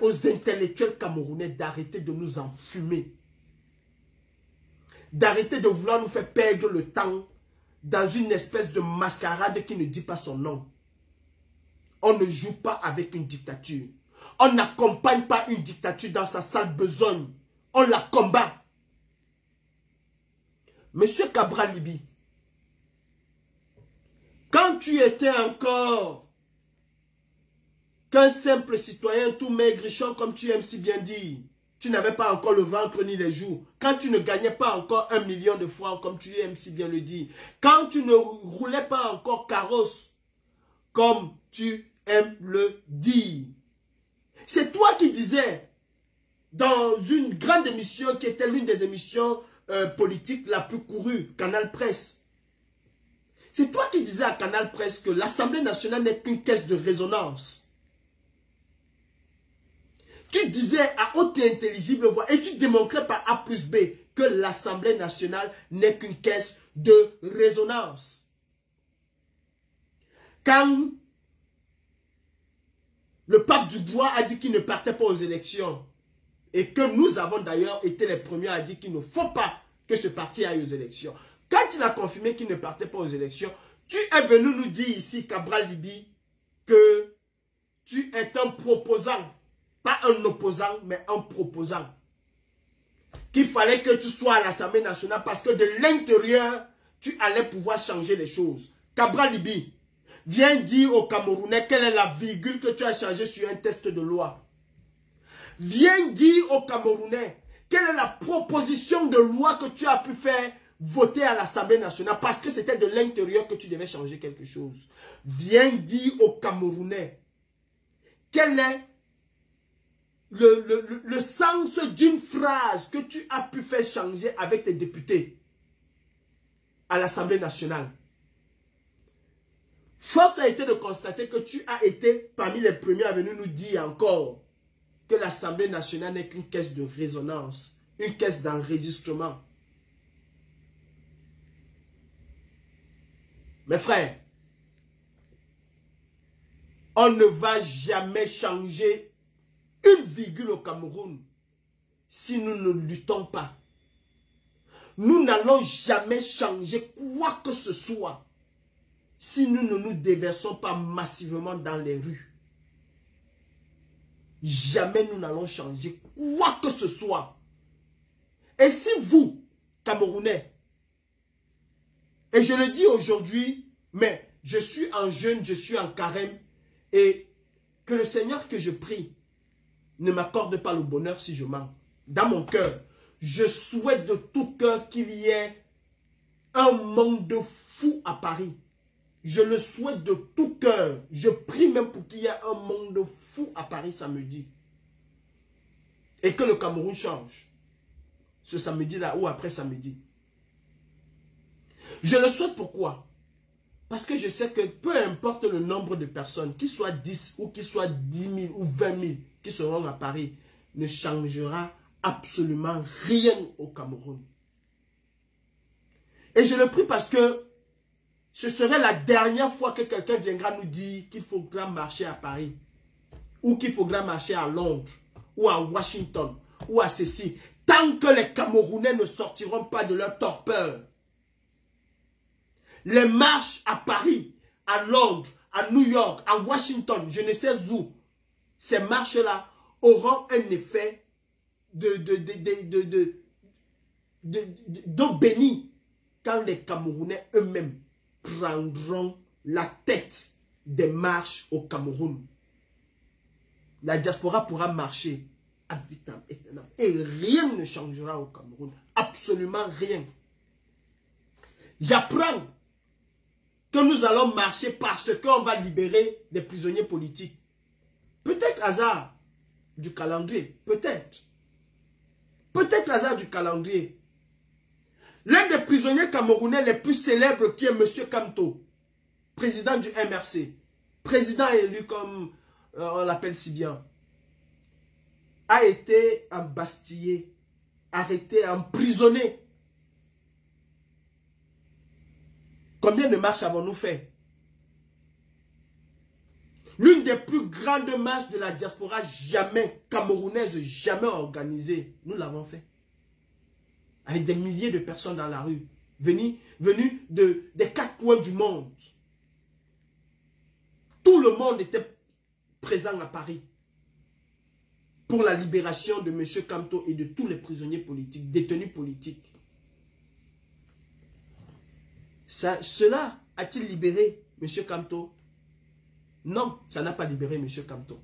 aux intellectuels camerounais d'arrêter de nous enfumer. D'arrêter de vouloir nous faire perdre le temps dans une espèce de mascarade qui ne dit pas son nom. On ne joue pas avec une dictature. On n'accompagne pas une dictature dans sa sale besogne. On la combat. Monsieur Cabral Libi, quand tu étais encore qu'un simple citoyen tout maigrichon, comme tu aimes si bien dire, tu n'avais pas encore le ventre ni les joues, quand tu ne gagnais pas encore 1 million de francs, comme tu aimes si bien le dire, quand tu ne roulais pas encore carrosse, comme tu aimes le dire. C'est toi qui disais, dans une grande émission qui était l'une des émissions politiques la plus courue, Canal Presse. C'est toi qui disais à Canal Presse que l'Assemblée nationale n'est qu'une caisse de résonance. Tu disais à haute et intelligible voix, et tu démontrais par A plus B que l'Assemblée nationale n'est qu'une caisse de résonance. Quand le pape Dubois a dit qu'il ne partait pas aux élections, et que nous avons d'ailleurs été les premiers à dire qu'il ne faut pas que ce parti aille aux élections. Quand il a confirmé qu'il ne partait pas aux élections, tu es venu nous dire ici, Cabral Libi, que tu es un proposant. Pas un opposant, mais un proposant. Qu'il fallait que tu sois à l'Assemblée nationale parce que de l'intérieur, tu allais pouvoir changer les choses. Cabral Libi, viens dire aux Camerounais quelle est la virgule que tu as changée sur un test de loi. Viens dire aux Camerounais quelle est la proposition de loi que tu as pu faire voter à l'Assemblée nationale parce que c'était de l'intérieur que tu devais changer quelque chose. Viens dire aux Camerounais quel est le sens d'une phrase que tu as pu faire changer avec tes députés à l'Assemblée nationale. Force a été de constater que tu as été parmi les premiers à venir nous dire encore que l'Assemblée nationale n'est qu'une caisse de résonance, une caisse d'enregistrement. Mes frères, on ne va jamais changer une virgule au Cameroun si nous ne luttons pas. Nous n'allons jamais changer quoi que ce soit si nous ne nous déversons pas massivement dans les rues. Jamais nous n'allons changer quoi que ce soit. Et si vous, Camerounais, et je le dis aujourd'hui, mais je suis en jeûne, je suis en carême, et que le Seigneur que je prie ne m'accorde pas le bonheur si je mens. Dans mon cœur, je souhaite de tout cœur qu'il y ait un monde de fou à Paris. Je le souhaite de tout cœur. Je prie même pour qu'il y ait un monde de fou à Paris samedi. Et que le Cameroun change. Ce samedi-là ou après samedi. Je le souhaite pourquoi? Parce que je sais que peu importe le nombre de personnes, qu'il soit 10 ou qu'il soit 10 000 ou 20 000 qui seront à Paris, ne changera absolument rien au Cameroun. Et je le prie parce que ce serait la dernière fois que quelqu'un viendra nous dire qu'il faudra marcher à Paris, ou qu'il faudra marcher à Londres, ou à Washington, ou à ceci, tant que les Camerounais ne sortiront pas de leur torpeur. Les marches à Paris, à Londres, à New York, à Washington, je ne sais où, ces marches-là auront un effet d'eau bénie quand les Camerounais eux-mêmes prendront la tête des marches au Cameroun. La diaspora pourra marcher ad vitam aeternam et rien ne changera au Cameroun. Absolument rien. J'apprends que nous allons marcher parce qu'on va libérer des prisonniers politiques. Peut-être hasard du calendrier. Peut-être. Peut-être hasard du calendrier. L'un des prisonniers camerounais les plus célèbres qui est M. Kamto, président du MRC, président élu comme on l'appelle si bien, a été embastillé, arrêté, emprisonné. Combien de marches avons-nous fait? L'une des plus grandes marches de la diaspora jamais camerounaise, jamais organisée. Nous l'avons fait. Avec des milliers de personnes dans la rue. Venues des 4 coins du monde. Tout le monde était présent à Paris. Pour la libération de M. Kamto et de tous les prisonniers politiques, détenus politiques. Cela a-t-il libéré M. Kamto? Non, ça n'a pas libéré M. Kamto.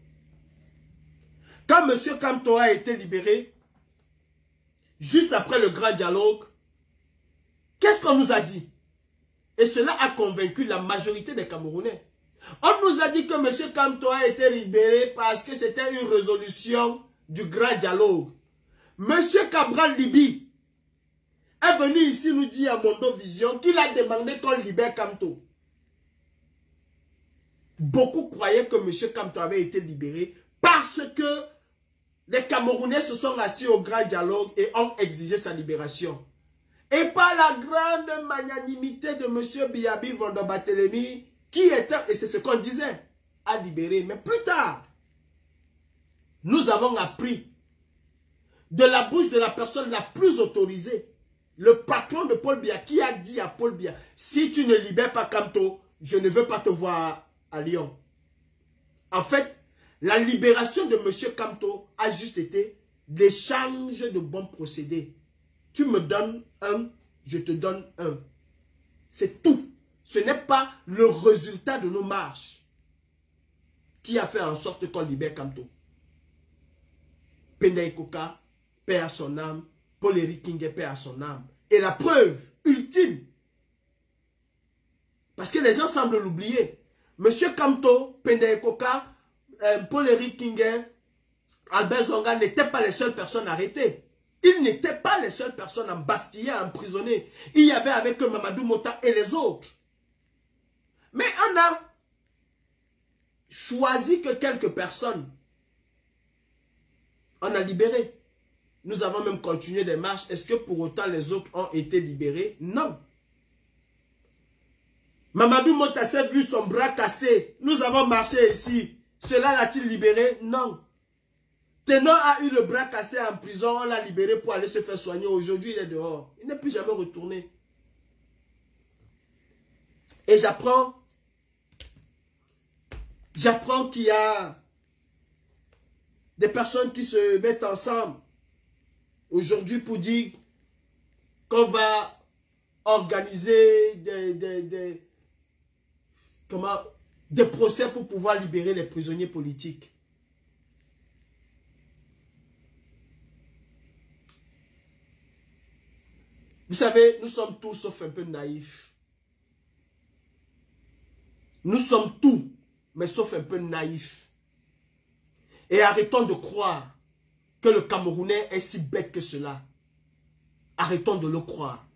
Quand M. Kamto a été libéré, juste après le grand dialogue, qu'est-ce qu'on nous a dit? Et cela a convaincu la majorité des Camerounais. On nous a dit que M. Kamto a été libéré parce que c'était une résolution du grand dialogue. M. Cabral Libi est venu ici nous dire à Mondo Vision qu'il a demandé qu'on libère Kamto. Beaucoup croyaient que M. Kamto avait été libéré parce que les Camerounais se sont assis au grand dialogue et ont exigé sa libération. Et par la grande magnanimité de M. Biyabi Vondombatelemi, qui était, et c'est ce qu'on disait, à libérer. Mais plus tard, nous avons appris de la bouche de la personne la plus autorisée, le patron de Paul Biya, qui a dit à Paul Biya, si tu ne libères pas Kamto, je ne veux pas te voir à Lyon. En fait, la libération de M. Kamto a juste été l'échange de bons procédés. Tu me donnes un, je te donne un. C'est tout. Ce n'est pas le résultat de nos marches qui a fait en sorte qu'on libère Kamto. Pendai Koka, paix à son âme. Paul Éric Kinge, paix à son âme. Et la preuve ultime, parce que les gens semblent l'oublier, Monsieur Kamto, Pendai Koka, Paul Éric Kinge, Albert Zonga n'étaient pas les seules personnes arrêtées. Ils n'étaient pas les seules personnes embastillées, emprisonnées. Il y avait avec eux Mamadou Mota et les autres. Mais on a choisi que quelques personnes, on a libéré. Nous avons même continué des marches. Est-ce que pour autant les autres ont été libérés? Non. Mamadou Mota s'est vu son bras cassé. Nous avons marché ici. Cela l'a-t-il libéré? Non. Ténor a eu le bras cassé en prison. On l'a libéré pour aller se faire soigner. Aujourd'hui, il est dehors. Il n'est plus jamais retourné. Et j'apprends qu'il y a des personnes qui se mettent ensemble aujourd'hui pour dire qu'on va organiser des procès pour pouvoir libérer les prisonniers politiques. Vous savez, nous sommes tous sauf un peu naïfs. Nous sommes tous, mais sauf un peu naïfs. Et arrêtons de croire que le Camerounais est si bête que cela. Arrêtons de le croire.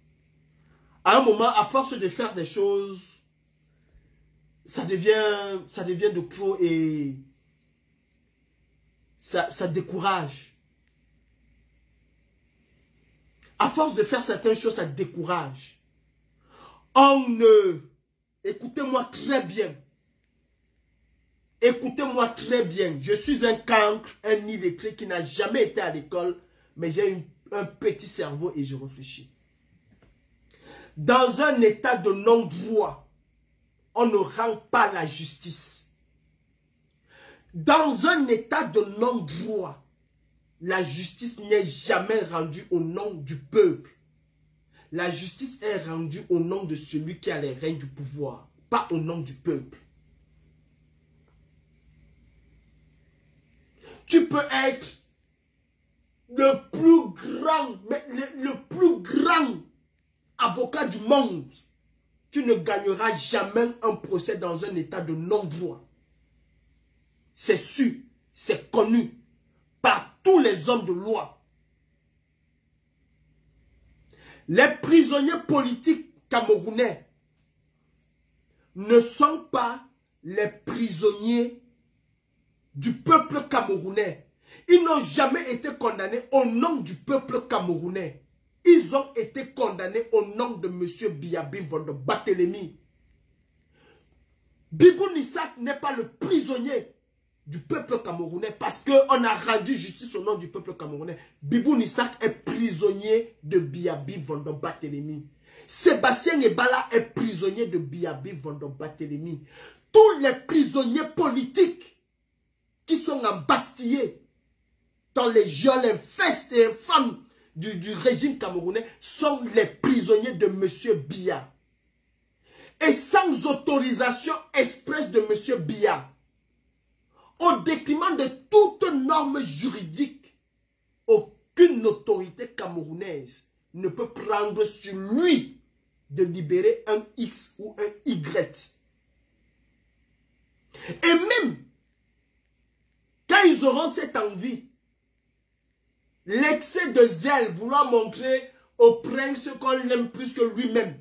À un moment, à force de faire des choses, ça devient de trop et ça décourage. À force de faire certaines choses, ça décourage. Écoutez-moi très bien. Écoutez-moi très bien. Je suis un cancre, un illettré qui n'a jamais été à l'école, mais j'ai un petit cerveau et je réfléchis. Dans un état de non-droit, on ne rend pas la justice. Dans un état de non-droit, la justice n'est jamais rendue au nom du peuple. La justice est rendue au nom de celui qui a les règnes du pouvoir, pas au nom du peuple. Tu peux être le plus grand avocat du monde. Tu ne gagneras jamais un procès dans un état de non-droit. C'est sûr, c'est connu par tous les hommes de loi. Les prisonniers politiques camerounais ne sont pas les prisonniers du peuple camerounais. Ils n'ont jamais été condamnés au nom du peuple camerounais. Ils ont été condamnés au nom de M. Biyabi Vondombatelemi. Bibou Nissak n'est pas le prisonnier du peuple camerounais parce qu'on a rendu justice au nom du peuple camerounais. Bibou Nissak est prisonnier de Biyabi Vondombatelemi. Sébastien Ebala est prisonnier de Biyabi Vondombatelemi. Tous les prisonniers politiques qui sont embastillés dans les geôles infestes et infâmes du régime camerounais sont les prisonniers de M. Biya. Et sans autorisation expresse de M. Biya, au détriment de toute norme juridique qu'une autorité camerounaise ne peut prendre sur lui de libérer un X ou un Y. Et même quand ils auront cette envie, l'excès de zèle, vouloir montrer au prince qu'on l'aime plus que lui-même,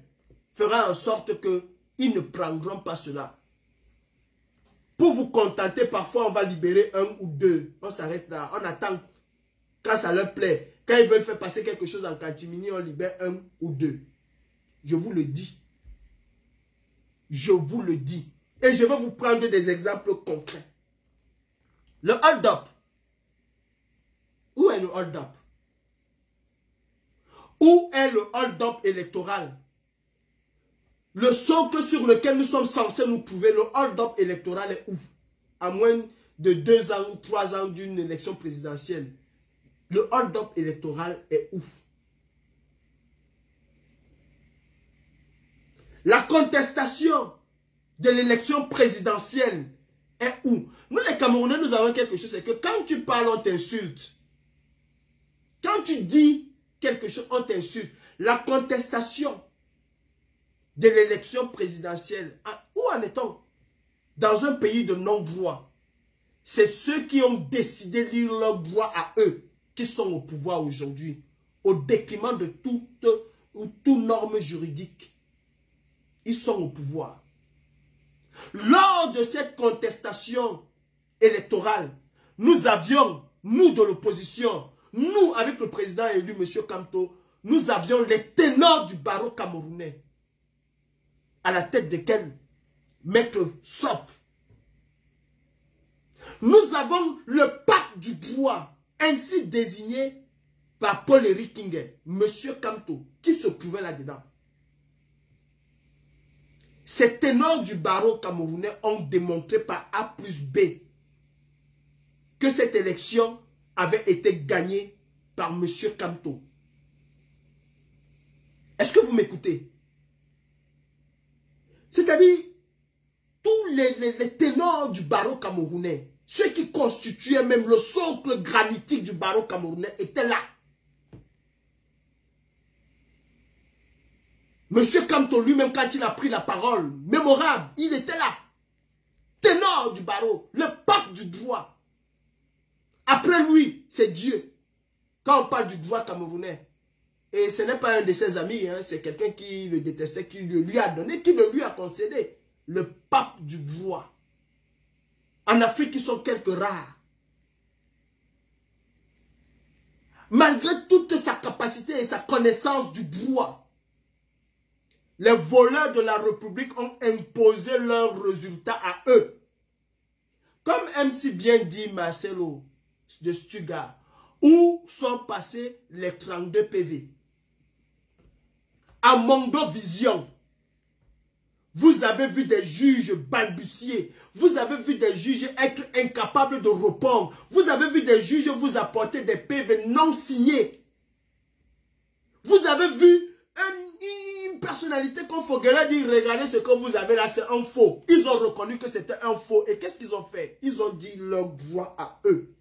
fera en sorte qu'ils ne prendront pas cela. Pour vous contenter, parfois on va libérer un ou deux. On s'arrête là, on attend quand ça leur plaît. Quand ils veulent faire passer quelque chose en catimini, on libère un ou deux. Je vous le dis. Je vous le dis. Et je vais vous prendre des exemples concrets. Le hold-up. Où est le hold-up? Où est le hold-up électoral? Le socle sur lequel nous sommes censés nous trouver, le hold-up électoral est où? À moins de 2 ans ou 3 ans d'une élection présidentielle. Le hold-up électoral est où? La contestation de l'élection présidentielle est où? Nous les Camerounais, nous avons quelque chose, c'est que quand tu parles, on t'insulte. Quand tu dis quelque chose, on t'insulte. La contestation de l'élection présidentielle, où en est-on? Dans un pays de non-droit, c'est ceux qui ont décidé de lire leur droit à eux qui sont au pouvoir aujourd'hui, au détriment de toute norme juridique. Ils sont au pouvoir. Lors de cette contestation électorale, nous avions, nous de l'opposition, nous avec le président élu, M. Kamto, nous avions les ténors du barreau camerounais, à la tête desquels Maître Sop. Nous avons le pape du droit, ainsi désigné par Paul-Éric Kingué, M. Kamto, qui se trouvait là-dedans. Ces ténors du barreau camerounais ont démontré par A plus B que cette élection avait été gagnée par M. Kamto. Est-ce que vous m'écoutez? C'est-à-dire, tous les ténors du barreau camerounais, ceux qui constituaient même le socle granitique du barreau camerounais, étaient là. Monsieur Kamto lui-même, quand il a pris la parole, mémorable, il était là. Ténor du barreau, le pape du droit. Après lui, c'est Dieu. Quand on parle du droit camerounais, et ce n'est pas un de ses amis, hein, c'est quelqu'un qui le détestait, qui le lui a donné, qui le lui a concédé. Le pape du droit. En Afrique, ils sont quelques rares. Malgré toute sa capacité et sa connaissance du droit, les voleurs de la République ont imposé leurs résultats à eux. Comme aime si bien dit Marcelo de Stuttgart, où sont passés les 32 PV? À Mondovision, vous avez vu des juges balbutier, vous avez vu des juges être incapables de répondre, vous avez vu des juges vous apporter des PV non signés. Vous avez vu une personnalité qu'on Foguera dit, regardez ce que vous avez là, c'est un faux. Ils ont reconnu que c'était un faux. Et qu'est-ce qu'ils ont fait? Ils ont dit leur droit à eux.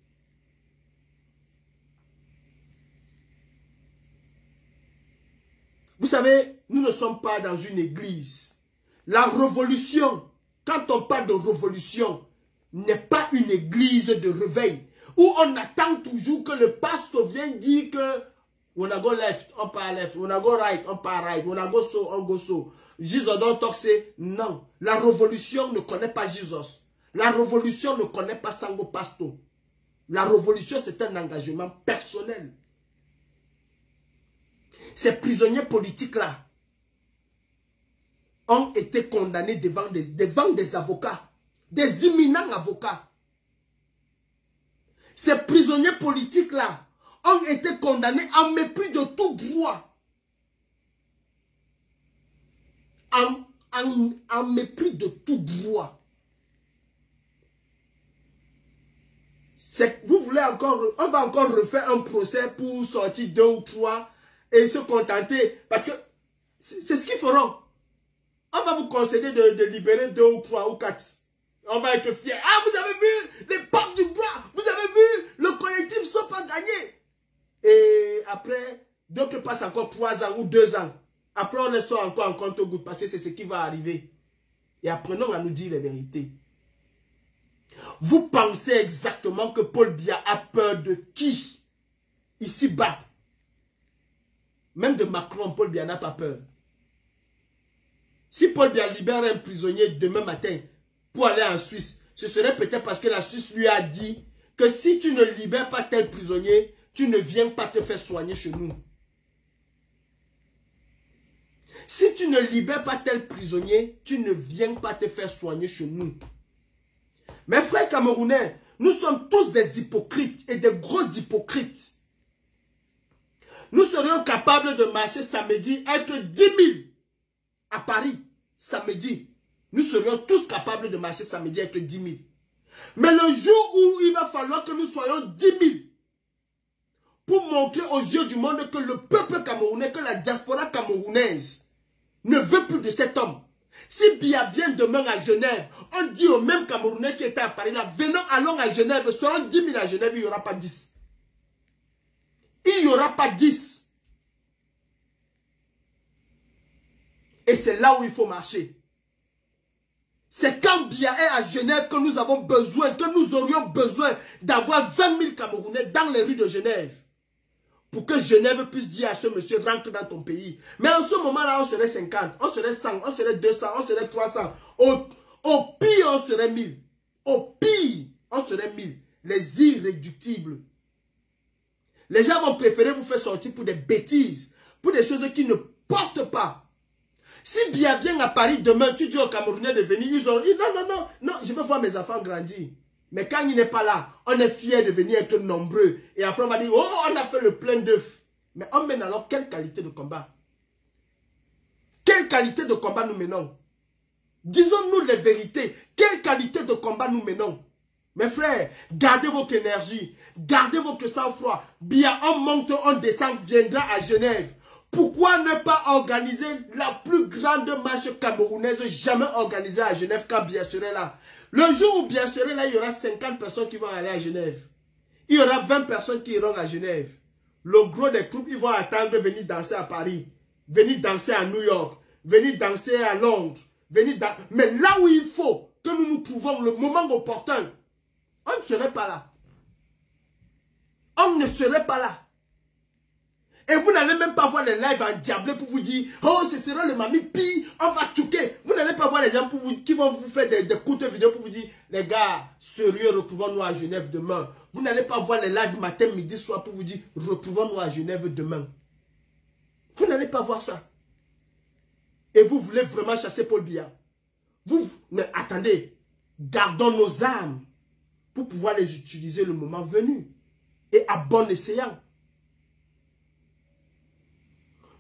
Vous savez, nous ne sommes pas dans une église. La révolution, quand on parle de révolution, n'est pas une église de réveil où on attend toujours que le pasteur vienne dire que on a go left, on part left, on a go right, on part right, on a go so, on go so. Jesus don't talk say non. La révolution ne connaît pas Jesus. La révolution ne connaît pas Sango Pasto. La révolution, c'est un engagement personnel. Ces prisonniers politiques-là ont été condamnés devant des avocats, des imminents avocats. Ces prisonniers politiques-là ont été condamnés en mépris de tout droit. En mépris de tout droit. Vous voulez encore, on va encore refaire un procès pour sortir 2 ou 3 et se contenter. Parce que c'est ce qu'ils feront. On va vous concéder de libérer 2 ou 3 ou 4. On va être fiers. Ah, vous avez vu les papes du bois. Vous avez vu le collectif Sop a gagné. Et après, d'autres passent encore 3 ans ou 2 ans. Après, on les sort encore en compte-gouttes parce que c'est ce qui va arriver. Et apprenons à nous dire les vérités. Vous pensez exactement que Paul Biya a peur de qui? Ici-bas. Même de Macron, Paul Biya n'a pas peur. Si Paul Biya libère un prisonnier demain matin pour aller en Suisse, ce serait peut-être parce que la Suisse lui a dit que si tu ne libères pas tel prisonnier, tu ne viens pas te faire soigner chez nous. Si tu ne libères pas tel prisonnier, tu ne viens pas te faire soigner chez nous. Mes frères camerounais, nous sommes tous des hypocrites et des gros hypocrites. Nous serions capables de marcher samedi, être 10 000 à Paris, samedi. Nous serions tous capables de marcher samedi, être 10 000. Mais le jour où il va falloir que nous soyons 10 000, pour montrer aux yeux du monde que le peuple camerounais, que la diaspora camerounaise ne veut plus de cet homme. Si Biya vient demain à Genève, on dit aux mêmes Camerounais qui étaient à Paris là, venons, allons à Genève, seront 10 000 à Genève, il n'y aura pas 10. Il n'y aura pas 10. Et c'est là où il faut marcher. C'est quand Biya est à Genève que nous avons besoin, que nous aurions besoin d'avoir 20 000 Camerounais dans les rues de Genève. Pour que Genève puisse dire à ce monsieur, rentre dans ton pays. Mais en ce moment-là, on serait 50, on serait 100, on serait 200, on serait 300. Au pire, on serait 1000. Au pire, on serait 1000. Les irréductibles. Les gens vont préférer vous faire sortir pour des bêtises, pour des choses qui ne portent pas. Si Biya vient à Paris demain, tu dis aux Camerounais de venir, ils ont dit non, je veux voir mes enfants grandir. Mais quand il n'est pas là, on est fiers de venir être nombreux. Et après, on va dire, oh, on a fait le plein d'œufs. Mais on mène alors quelle qualité de combat? Quelle qualité de combat nous menons? Disons-nous les vérités. Quelle qualité de combat nous menons? Mes frères, gardez votre énergie. Gardez votre sang-froid. Bien, on monte, on descend, viendra à Genève. Pourquoi ne pas organiser la plus grande marche camerounaise jamais organisée à Genève quand Biya serait là? Le jour où Biya serait là, il y aura 50 personnes qui vont aller à Genève. Il y aura 20 personnes qui iront à Genève. Le gros des troupes, ils vont attendre de venir danser à Paris, venir danser à New York, venir danser à Londres. Mais là où il faut que nous nous trouvons, le moment opportun, on ne serait pas là. On ne serait pas là. Et vous n'allez même pas voir les lives endiablés pour vous dire « Oh, ce sera le Mami Pi, on va choquer ». Vous n'allez pas voir les gens qui vont vous faire des courtes vidéos pour vous dire « Les gars, sérieux, retrouvons-nous à Genève demain ». Vous n'allez pas voir les lives matin, midi, soir pour vous dire « Retrouvons-nous à Genève demain ». Vous n'allez pas voir ça. Et vous voulez vraiment chasser Paul Biya. Mais attendez, gardons nos armes pour pouvoir les utiliser le moment venu. Et à bon escient.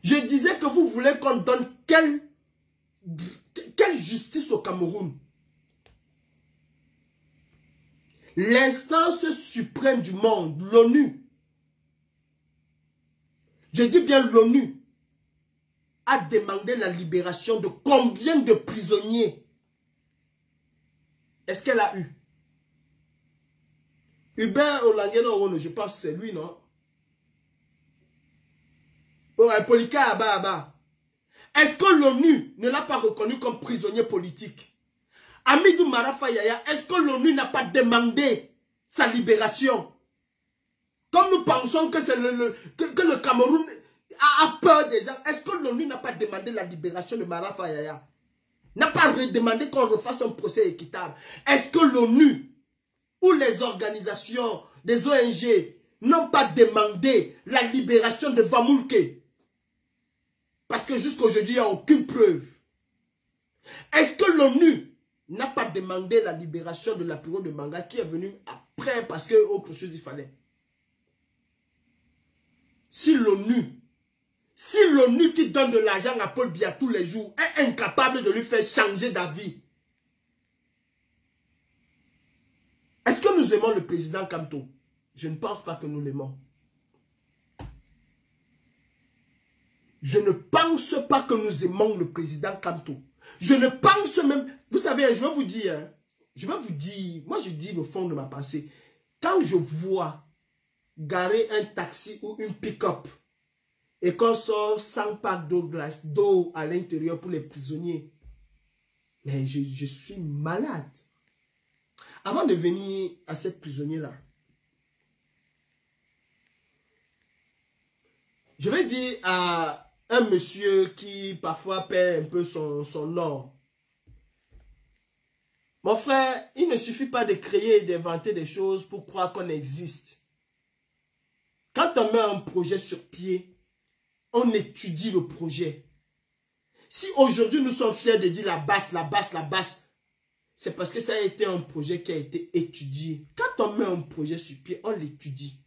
Je disais que vous voulez qu'on donne quelle justice au Cameroun? L'instance suprême du monde, l'ONU, je dis bien l'ONU, a demandé la libération de combien de prisonniers? Est-ce qu'elle a eu? Hubert Olangeno, je pense que c'est lui, non? Polika Abba. Est-ce que l'ONU ne l'a pas reconnu comme prisonnier politique? Amidou Marafa Yaya, est-ce que l'ONU n'a pas demandé sa libération? Comme nous pensons que c'est que le Cameroun a peur des gens, est-ce que l'ONU n'a pas demandé la libération de Marafa Yaya? N'a pas demandé qu'on refasse un procès équitable? Est-ce que l'ONU ou les organisations des ONG n'ont pas demandé la libération de Vamoulke? Parce que jusqu'à aujourd'hui, il n'y a aucune preuve. Est-ce que l'ONU n'a pas demandé la libération de la Lapiro de Manga qui est venu après parce que autre chose il fallait? Si l'ONU qui donne de l'argent à Paul Biya tous les jours est incapable de lui faire changer d'avis, est-ce que nous aimons le président Kamto? Je ne pense pas que nous l'aimons. Je ne pense pas que nous aimons le président Kamto. Je ne pense même... Vous savez, je vais vous dire, moi je dis le fond de ma pensée. Quand je vois garer un taxi ou une pick-up et qu'on sort 100 packs d'eau à l'intérieur pour les prisonniers. Mais je suis malade. Avant de venir à cette prisonnier-là, je vais dire à un monsieur qui parfois perd un peu son or. Mon frère, il ne suffit pas de créer et d'inventer des choses pour croire qu'on existe. Quand on met un projet sur pied, on étudie le projet. Si aujourd'hui nous sommes fiers de dire la basse, c'est parce que ça a été un projet qui a été étudié. Quand on met un projet sur pied, on l'étudie.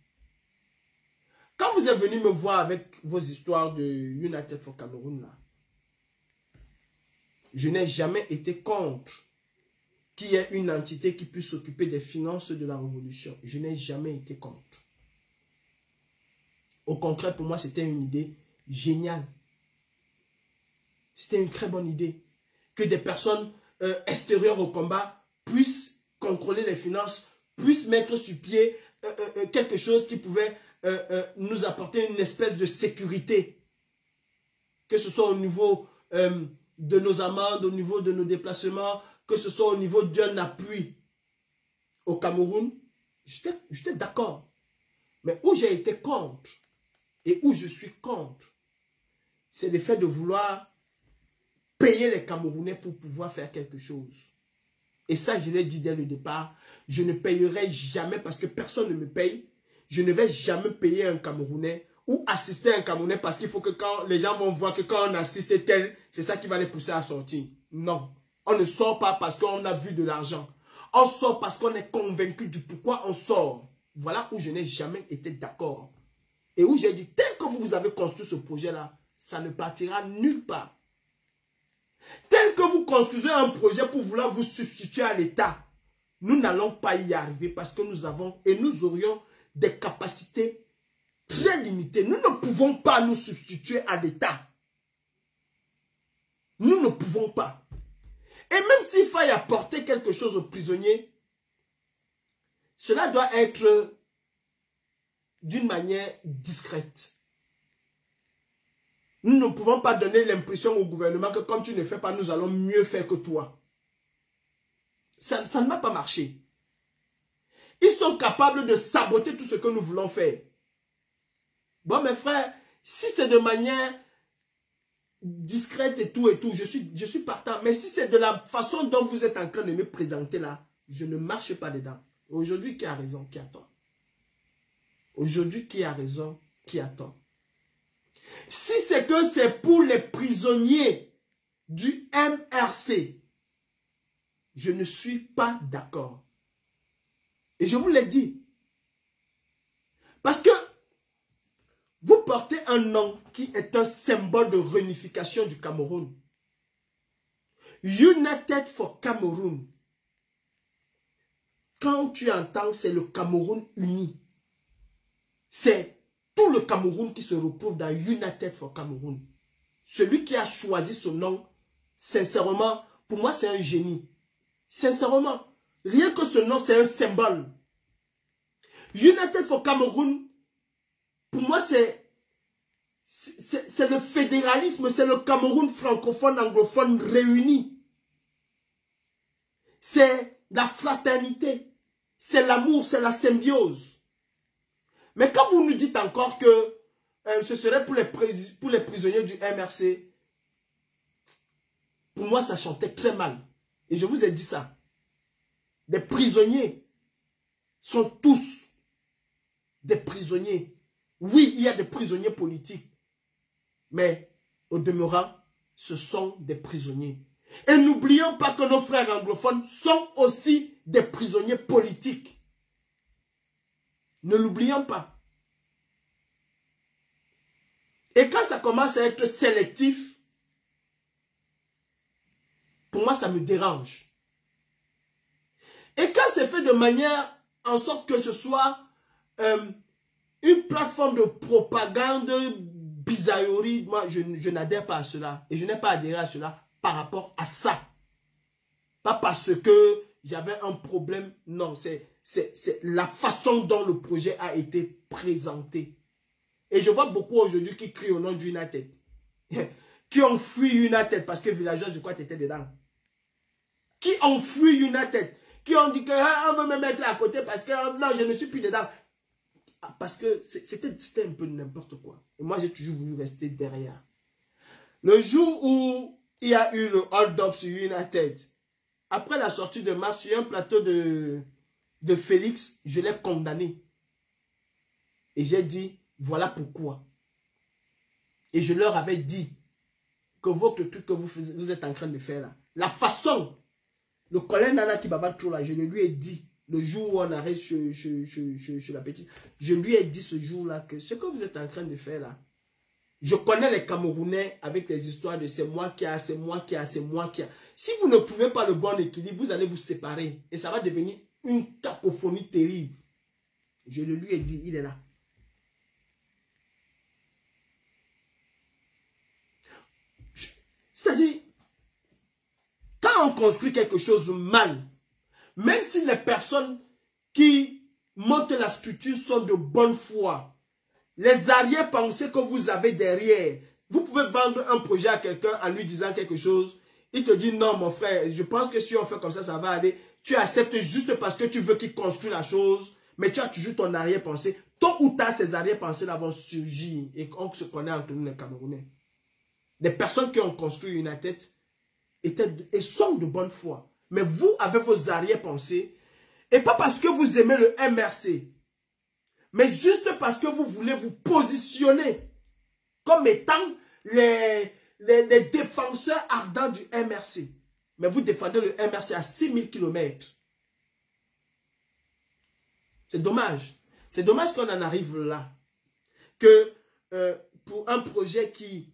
Quand vous êtes venu me voir avec vos histoires de United for Cameroun, là, je n'ai jamais été contre qu'il y ait une entité qui puisse s'occuper des finances de la révolution. Je n'ai jamais été contre. Au contraire, pour moi, c'était une idée géniale. C'était une très bonne idée. Que des personnes extérieures au combat puissent contrôler les finances, puissent mettre sur pied quelque chose qui pouvait nous apporter une espèce de sécurité. Que ce soit au niveau de nos amendes, au niveau de nos déplacements, que ce soit au niveau d'un appui au Cameroun, j'étais d'accord. Mais où j'ai été contre et où je suis contre, c'est le fait de vouloir payer les Camerounais pour pouvoir faire quelque chose. Et ça, je l'ai dit dès le départ, je ne payerai jamais parce que personne ne me paye. Je ne vais jamais payer un Camerounais ou assister un Camerounais parce qu'il faut que quand les gens vont voir que quand on assiste tel, c'est ça qui va les pousser à sortir. Non. On ne sort pas parce qu'on a vu de l'argent. On sort parce qu'on est convaincu du pourquoi on sort. Voilà où je n'ai jamais été d'accord. Et où j'ai dit, tel que vous avez construit ce projet-là, ça ne partira nulle part. Tel que vous construisez un projet pour vouloir vous substituer à l'État, nous n'allons pas y arriver parce que nous avons et nous aurions des capacités très limitées. Nous ne pouvons pas nous substituer à l'État. Nous ne pouvons pas. Et même s'il faille apporter quelque chose aux prisonniers, cela doit être d'une manière discrète. Nous ne pouvons pas donner l'impression au gouvernement que comme tu ne fais pas, nous allons mieux faire que toi. Ça ne va pas marcher. Ils sont capables de saboter tout ce que nous voulons faire. Bon, mes frères, si c'est de manière discrète et tout, je suis partant. Mais si c'est de la façon dont vous êtes en train de me présenter là, je ne marche pas dedans. Aujourd'hui, qui a raison, qui a tort? Aujourd'hui, qui a raison, qui a tort? Si c'est que c'est pour les prisonniers du MRC, je ne suis pas d'accord. Et je vous l'ai dit. Parce que vous portez un nom qui est un symbole de réunification du Cameroun. United for Cameroun. Quand tu entends, c'est le Cameroun uni. C'est tout le Cameroun qui se retrouve dans United for Cameroun. Celui qui a choisi ce nom, sincèrement, pour moi, c'est un génie. Sincèrement, rien que ce nom, c'est un symbole. United for Cameroun, pour moi, c'est le fédéralisme, c'est le Cameroun francophone, anglophone réuni. C'est la fraternité, c'est l'amour, c'est la symbiose. Mais quand vous nous dites encore que ce serait pour les prisonniers du MRC, pour moi, ça chantait très mal. Et je vous ai dit ça. Les prisonniers sont tous des prisonniers. Oui, il y a des prisonniers politiques. Mais au demeurant, ce sont des prisonniers. Et n'oublions pas que nos frères anglophones sont aussi des prisonniers politiques. Ne l'oublions pas. Et quand ça commence à être sélectif, pour moi, ça me dérange. Et quand c'est fait de manière en sorte que ce soit une plateforme de propagande bizarrerie, moi, je n'adhère pas à cela. Et je n'ai pas adhéré à cela par rapport à ça. Pas parce que j'avais un problème. Non, c'est la façon dont le projet a été présenté. Et je vois beaucoup aujourd'hui qui crient au nom d'United. Qui ont fui United parce que villageois, je crois, tu étais dedans. Qui ont fui United. Qui ont dit que on veut me mettre à côté parce que non, je ne suis plus dedans. Parce que c'était un peu n'importe quoi. Et moi, j'ai toujours voulu rester derrière. Le jour où il y a eu le hold-up sur United, après la sortie de Mars, sur un plateau de Félix, je l'ai condamné. Et j'ai dit, voilà pourquoi. Et je leur avais dit que votre truc que vous êtes en train de faire là, la façon, le collègue Nana Kibaba Trou là, je lui ai dit, le jour où on arrête chez la petite, je lui ai dit ce jour-là que ce que vous êtes en train de faire là, je connais les Camerounais avec les histoires de c'est moi qui a, c'est moi qui a, c'est moi qui a. Si vous ne trouvez pas le bon équilibre, vous allez vous séparer. Et ça va devenir une cacophonie terrible. Je le lui ai dit, il est là. C'est-à-dire, quand on construit quelque chose mal, même si les personnes qui montent la structure sont de bonne foi, les arrière-pensées que vous avez derrière, vous pouvez vendre un projet à quelqu'un en lui disant quelque chose, il te dit non mon frère, je pense que si on fait comme ça va aller. Tu acceptes juste parce que tu veux qu'il construise la chose, mais tu as toujours ton arrière-pensée. Tôt ou tard, ces arrière-pensées-là vont surgir et on se connaît entre nous les Camerounais. Les personnes qui ont construit United et sont de bonne foi. Mais vous avez vos arrière-pensées. Et pas parce que vous aimez le MRC. Mais juste parce que vous voulez vous positionner comme étant les défenseurs ardents du MRC. Mais vous défendez le MRC à 6000 km. C'est dommage. C'est dommage qu'on en arrive là. Que pour un projet qui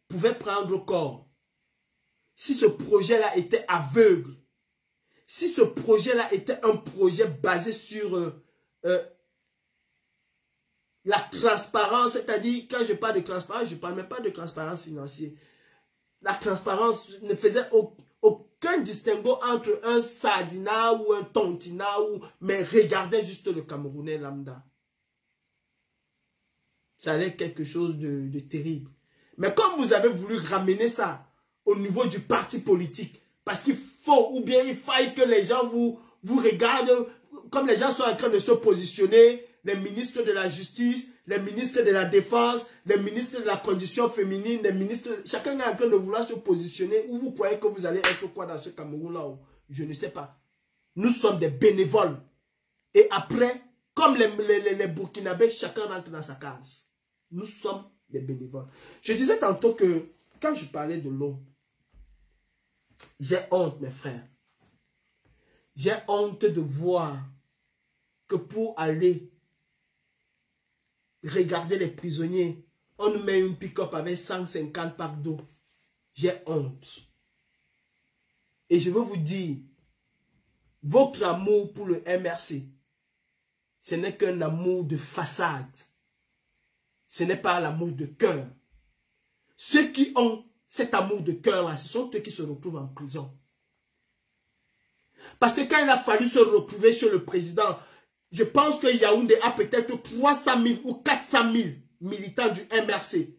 pouvait prendre corps, si ce projet-là était aveugle, si ce projet-là était un projet basé sur la transparence, c'est-à-dire, quand je parle de transparence, je ne parle même pas de transparence financière. La transparence ne faisait aucun distinguo entre un Sardina ou un Tontina, mais regardez juste le Camerounais lambda. Ça allait être quelque chose de terrible. Mais comme vous avez voulu ramener ça au niveau du parti politique, parce qu'il faut ou bien il faille que les gens vous regardent, comme les gens sont en train de se positionner, les ministres de la justice, les ministres de la défense, les ministres de la condition féminine, les ministres, chacun est en train de vouloir se positionner. Où vous croyez que vous allez être quoi dans ce Cameroun-là? Je ne sais pas. Nous sommes des bénévoles. Et après, comme les Burkinabés, chacun rentre dans sa case. Nous sommes des bénévoles. Je disais tantôt que quand je parlais de l'eau, j'ai honte, mes frères. J'ai honte de voir que pour aller regarder les prisonniers, on nous met une pick-up avec 150 packs d'eau. J'ai honte. Et je veux vous dire, votre amour pour le MRC, ce n'est qu'un amour de façade. Ce n'est pas l'amour de cœur. Ceux qui ont cet amour de cœur-là, ce sont eux qui se retrouvent en prison. Parce que quand il a fallu se retrouver chez le président, je pense que Yaoundé a peut-être 300 000 ou 400 000 militants du MRC.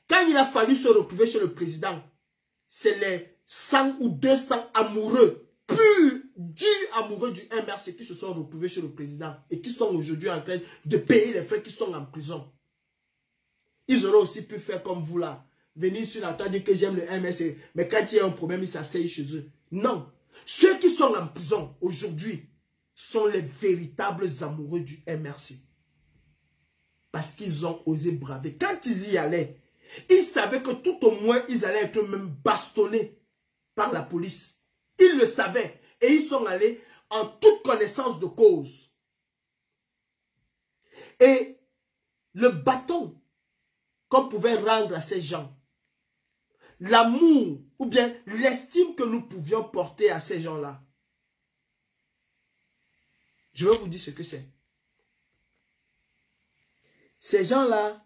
Quand il a fallu se retrouver chez le président, c'est les 100 ou 200 amoureux, purs, durs amoureux du MRC qui se sont retrouvés chez le président et qui sont aujourd'hui en train de payer les frais qui sont en prison. Ils auraient aussi pu faire comme vous là, venir sur la table dire que j'aime le MRC, mais quand il y a un problème, ils s'asseyent chez eux. Non. Ceux qui sont en prison aujourd'hui sont les véritables amoureux du MRC. Parce qu'ils ont osé braver. Quand ils y allaient, ils savaient que tout au moins, ils allaient être même bastonnés par la police. Ils le savaient. Et ils sont allés en toute connaissance de cause. Et le bâton qu'on pouvait rendre à ces gens, l'amour ou bien l'estime que nous pouvions porter à ces gens-là, je vais vous dire ce que c'est. Ces gens-là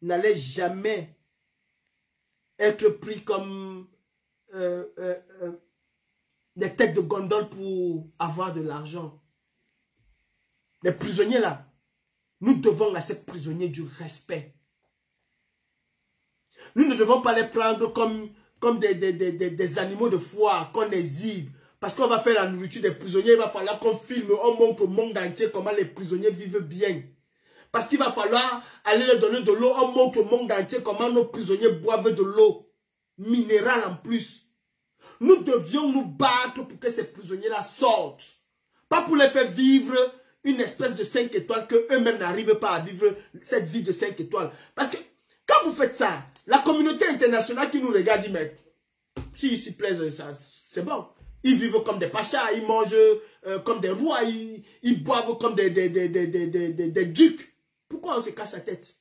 n'allaient jamais être pris comme des têtes de gondole pour avoir de l'argent. Les prisonniers là, nous devons à ces prisonniers du respect. Nous ne devons pas les prendre comme des animaux de foire qu'on exhibe. Parce qu'on va faire la nourriture des prisonniers, il va falloir qu'on filme, on montre au monde entier comment les prisonniers vivent bien. Parce qu'il va falloir aller leur donner de l'eau, on montre au monde entier comment nos prisonniers boivent de l'eau minérale en plus. Nous devions nous battre pour que ces prisonniers-là sortent. Pas pour les faire vivre une espèce de 5 étoiles que eux-mêmes n'arrivent pas à vivre cette vie de 5 étoiles. Parce que quand vous faites ça, la communauté internationale qui nous regarde dit, mais si ils s'y plaisent, c'est bon. Ils vivent comme des pachas, ils mangent comme des rois, ils boivent comme des ducs. Pourquoi on se casse la tête?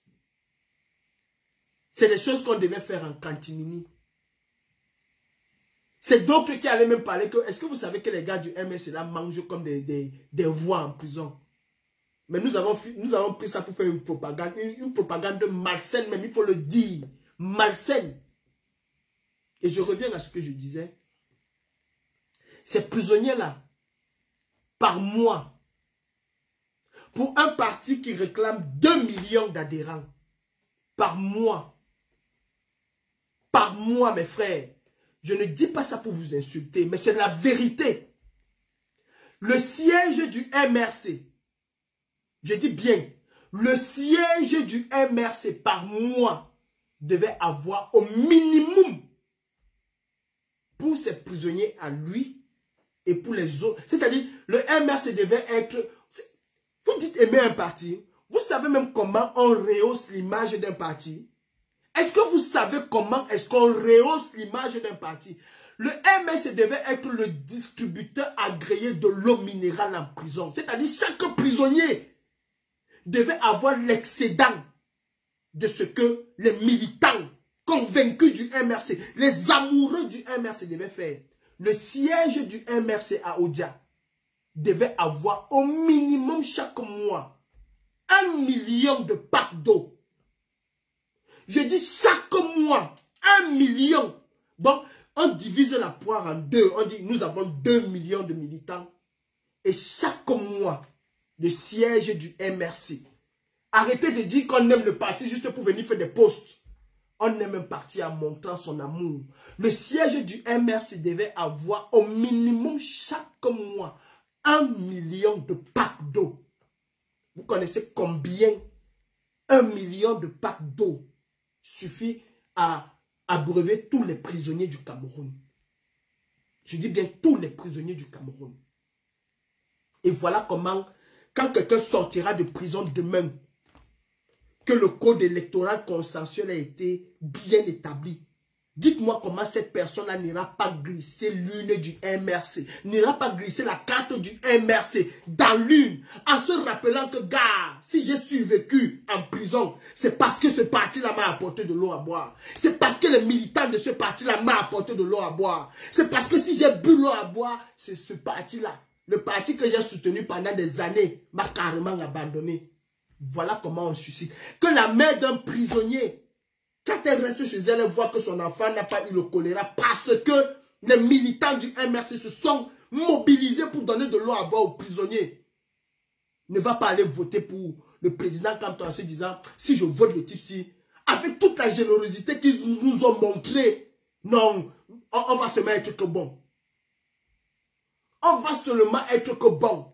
C'est des choses qu'on devait faire en catimini. C'est d'autres qui allaient même parler que, est-ce que vous savez que les gars du MS là mangent comme des rois en prison? Mais nous avons pris ça pour faire une propagande malsaine, même il faut le dire, malsaine. Et je reviens à ce que je disais. Ces prisonniers-là, par mois, pour un parti qui réclame 2 millions d'adhérents, par mois, mes frères, je ne dis pas ça pour vous insulter, mais c'est la vérité. Le siège du MRC, je dis bien, le siège du MRC par mois devait avoir au minimum pour ces prisonniers à lui et pour les autres. C'est-à-dire, le MRC devait être... Vous dites aimer un parti, vous savez même comment on rehausse l'image d'un parti? Est-ce que vous savez comment est-ce qu'on rehausse l'image d'un parti? Le MRC devait être le distributeur agréé de l'eau minérale en prison. C'est-à-dire, chaque prisonnier devait avoir l'excédent de ce que les militants convaincus du MRC, les amoureux du MRC devaient faire. Le siège du MRC à Odia devait avoir au minimum chaque mois 1 million de packs d'eau. Je dis chaque mois 1 million. Bon, on divise la poire en deux. On dit nous avons 2 millions de militants. Et chaque mois, le siège du MRC. Arrêtez de dire qu'on aime le parti juste pour venir faire des posts. On aime un parti en montrant son amour. Le siège du MRC devait avoir au minimum chaque mois 1 million de packs d'eau. Vous connaissez combien 1 million de packs d'eau suffit à abreuver tous les prisonniers du Cameroun. Je dis bien tous les prisonniers du Cameroun. Et voilà comment, quand quelqu'un sortira de prison demain, que le code électoral consensuel a été bien établi. Dites-moi comment cette personne-là n'ira pas glisser l'une du MRC, n'ira pas glisser la carte du MRC dans l'une, en se rappelant que, gars, si j'ai survécu en prison, c'est parce que ce parti-là m'a apporté de l'eau à boire. C'est parce que les militants de ce parti-là m'ont apporté de l'eau à boire. C'est parce que si j'ai bu l'eau à boire, c'est ce parti-là. Le parti que j'ai soutenu pendant des années m'a carrément abandonné. Voilà comment on suscite. Que la mère d'un prisonnier, quand elle reste chez elle, elle voit que son enfant n'a pas eu le choléra parce que les militants du MRC se sont mobilisés pour donner de l'eau à boire aux prisonniers. Ne va pas aller voter pour le président Kamto en se disant, si je vote le type-ci, avec toute la générosité qu'ils nous ont montré, non, on va seulement être que bon. On va seulement être que bon.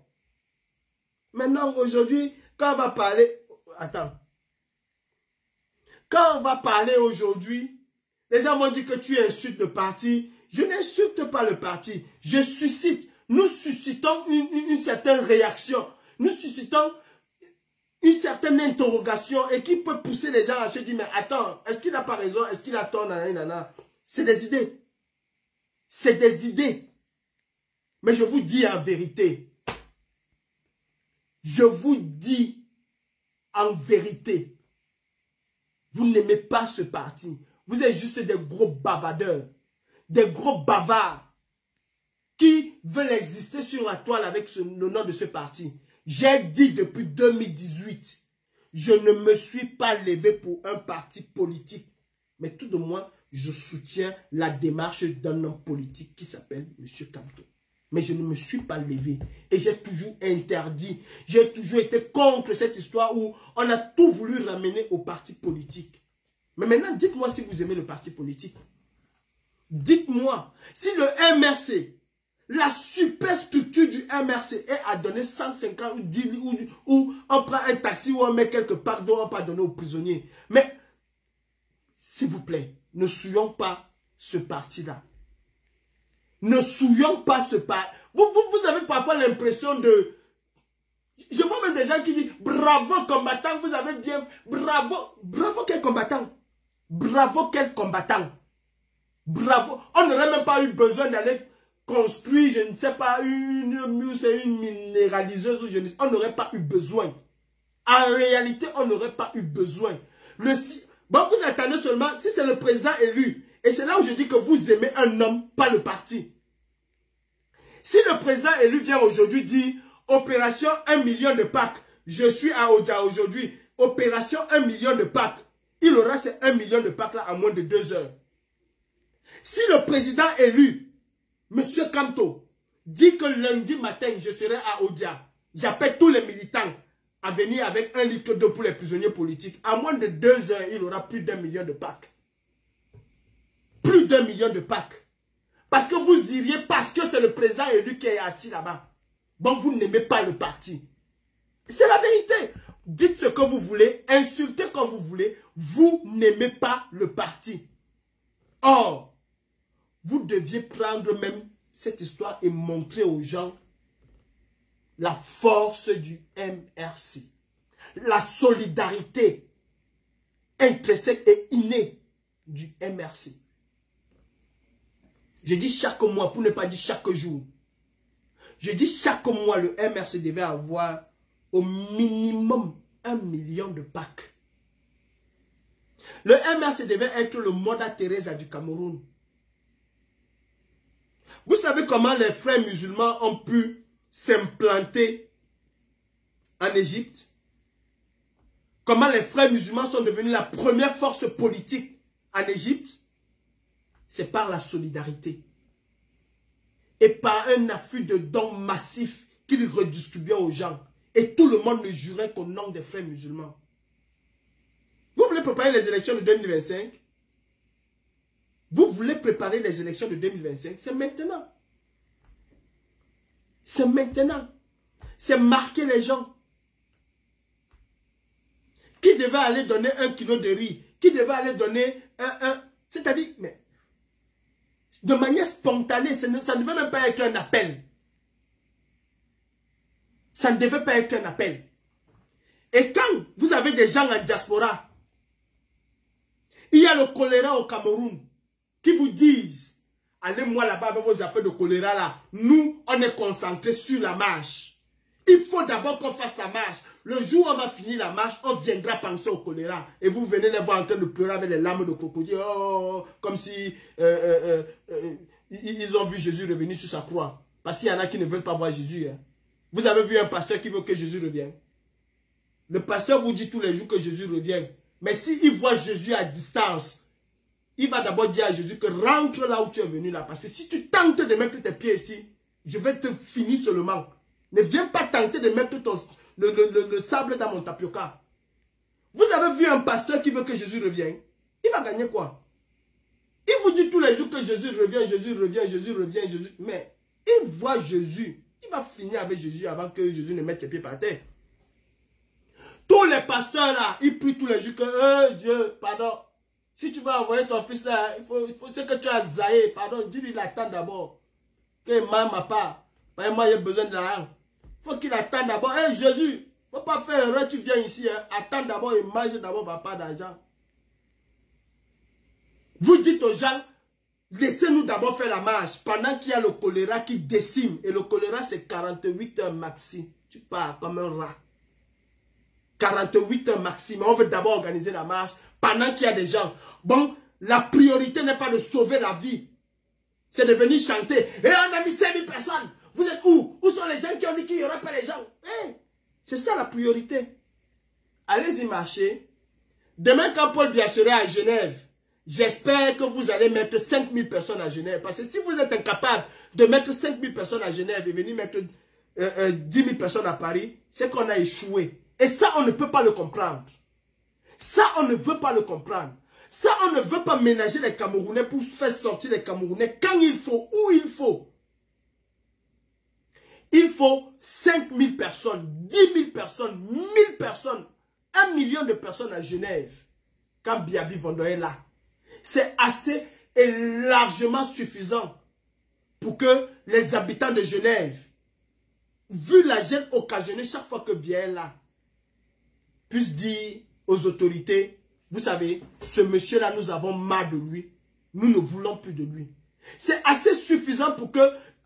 Maintenant, aujourd'hui, quand on va parler... Attends. Quand on va parler aujourd'hui, les gens vont dire que tu insultes le parti. Je n'insulte pas le parti. Je suscite. Nous suscitons une certaine réaction. Nous suscitons une certaine interrogation et qui peut pousser les gens à se dire, mais attends, est-ce qu'il n'a pas raison? Est-ce qu'il a tort? C'est des idées. C'est des idées. Mais je vous dis en vérité. Je vous dis en vérité. Vous n'aimez pas ce parti. Vous êtes juste des gros bavardeurs. Des gros bavards. Qui veulent exister sur la toile avec le nom de ce parti. J'ai dit depuis 2018. Je ne me suis pas levé pour un parti politique. Mais tout de moins, je soutiens la démarche d'un homme politique qui s'appelle M. Kamto. Mais je ne me suis pas levé. Et j'ai toujours interdit. J'ai toujours été contre cette histoire où on a tout voulu ramener au parti politique. Mais maintenant, dites-moi si vous aimez le parti politique. Dites-moi si le MRC, la superstructure du MRC est à donner 150 ou 10 ou on prend un taxi ou on met quelque part dont on peut donner aux prisonniers. Mais, s'il vous plaît, ne souillons pas ce parti-là. Ne souillons pas ce parti. Vous avez parfois l'impression de... Je vois même des gens qui disent, bravo combattant, vous avez bien... Bravo, bravo quel combattant. Bravo quel combattant. Bravo. On n'aurait même pas eu besoin d'aller construire, je ne sais pas, une minéraliseuse ou je ne sais. On n'aurait pas eu besoin. En réalité, on n'aurait pas eu besoin. Bon, vous attendez seulement, si c'est le président élu, et c'est là où je dis que vous aimez un homme, pas le parti. Si le président élu vient aujourd'hui dire, opération 1 million de packs, je suis à Odia aujourd'hui, opération 1 million de packs, il aura ces 1 million de packs là en moins de 2 heures. Si le président élu, M. Kamto, dit que lundi matin, je serai à Odia, j'appelle tous les militants à venir avec 1 litre d'eau pour les prisonniers politiques. En moins de 2 heures, il aura plus d'1 million de packs. Plus d'1 million de packs. Parce que vous iriez, parce que c'est le président élu qui est assis là-bas. Bon, vous n'aimez pas le parti. C'est la vérité. Dites ce que vous voulez, insultez comme vous voulez. Vous n'aimez pas le parti. Or, vous deviez prendre même cette histoire et montrer aux gens la force du MRC. La solidarité intrinsèque et innée du MRC. Je dis chaque mois pour ne pas dire chaque jour. Je dis chaque mois le MRC devait avoir au minimum 1 million de packs. Le MRC devait être le Mother Teresa du Cameroun. Vous savez comment les frères musulmans ont pu s'implanter en Égypte? Comment les frères musulmans sont devenus la première force politique en Égypte? C'est par la solidarité. Et par un afflux de dons massifs qu'ils redistribuaient aux gens. Et tout le monde ne jurait qu'au nom des frères musulmans. Vous voulez préparer les élections de 2025? Vous voulez préparer les élections de 2025? C'est maintenant. C'est maintenant. C'est marquer les gens. Qui devait aller donner 1 kilo de riz? Qui devait aller donner c'est-à-dire, mais de manière spontanée, ça ne devait même pas être un appel. Ça ne devait pas être un appel. Et quand vous avez des gens en diaspora, il y a le choléra au Cameroun, qui vous disent, allez-moi là-bas avec vos affaires de choléra là. Nous, on est concentrés sur la marche. Il faut d'abord qu'on fasse la marche. Le jour où on va finir la marche, on viendra penser au choléra. Et vous venez les voir en train de pleurer avec les larmes de crocodile. Oh, comme si ils ont vu Jésus revenir sur sa croix. Parce qu'il y en a qui ne veulent pas voir Jésus. Hein. Vous avez vu un pasteur qui veut que Jésus revienne. Le pasteur vous dit tous les jours que Jésus revient. Mais s'il voit Jésus à distance, il va d'abord dire à Jésus que rentre là où tu es venu là. Parce que si tu tentes de mettre tes pieds ici, je vais te finir seulement. Ne viens pas tenter de mettre le sable dans mon tapioca. Vous avez vu un pasteur qui veut que Jésus revienne. Il va gagner quoi? Il vous dit tous les jours que Jésus revient, Jésus revient, Jésus revient, Jésus. Mais il voit Jésus. Il va finir avec Jésus avant que Jésus ne mette ses pieds par terre. Tous les pasteurs là, ils prient tous les jours que Dieu, pardon. Si tu vas envoyer ton fils là, il faut ce que tu as zaïe, pardon, dis-lui il attend d'abord. Que ma part. Moi j'ai besoin de l'argent. Il faut qu'il attende d'abord. Hey, Jésus, il ne faut pas faire erreur, tu viens ici. Hein. Attends d'abord et mange d'abord papa d'argent. Vous dites aux gens, laissez-nous d'abord faire la marche. Pendant qu'il y a le choléra qui décime. Et le choléra, c'est 48 heures maxi. Tu pars comme un rat. 48 heures maxi. Mais on veut d'abord organiser la marche. Pendant qu'il y a des gens. Bon, la priorité n'est pas de sauver la vie. C'est de venir chanter. Et on a mis 5000 personnes. Vous êtes où? Où sont les gens qui ont dit qu'il n'y aurait pas les gens? Hey, c'est ça la priorité. Allez-y marcher. Demain, quand Paul Biya sera à Genève, j'espère que vous allez mettre 5000 personnes à Genève. Parce que si vous êtes incapable de mettre 5000 personnes à Genève et venir mettre 10 000 personnes à Paris, c'est qu'on a échoué. Et ça, on ne peut pas le comprendre. Ça, on ne veut pas le comprendre. Ça, on ne veut pas ménager les Camerounais pour faire sortir les Camerounais quand il faut, où il faut. Il faut 5000 personnes, 10 000 personnes, 1000 personnes, 1 million de personnes à Genève. Quand Biabi Vondor est là. C'est assez et largement suffisant pour que les habitants de Genève, vu la gêne occasionnée chaque fois que Biya est là, puissent dire aux autorités, vous savez, ce monsieur-là, nous avons marre de lui. Nous ne voulons plus de lui. C'est assez suffisant pour que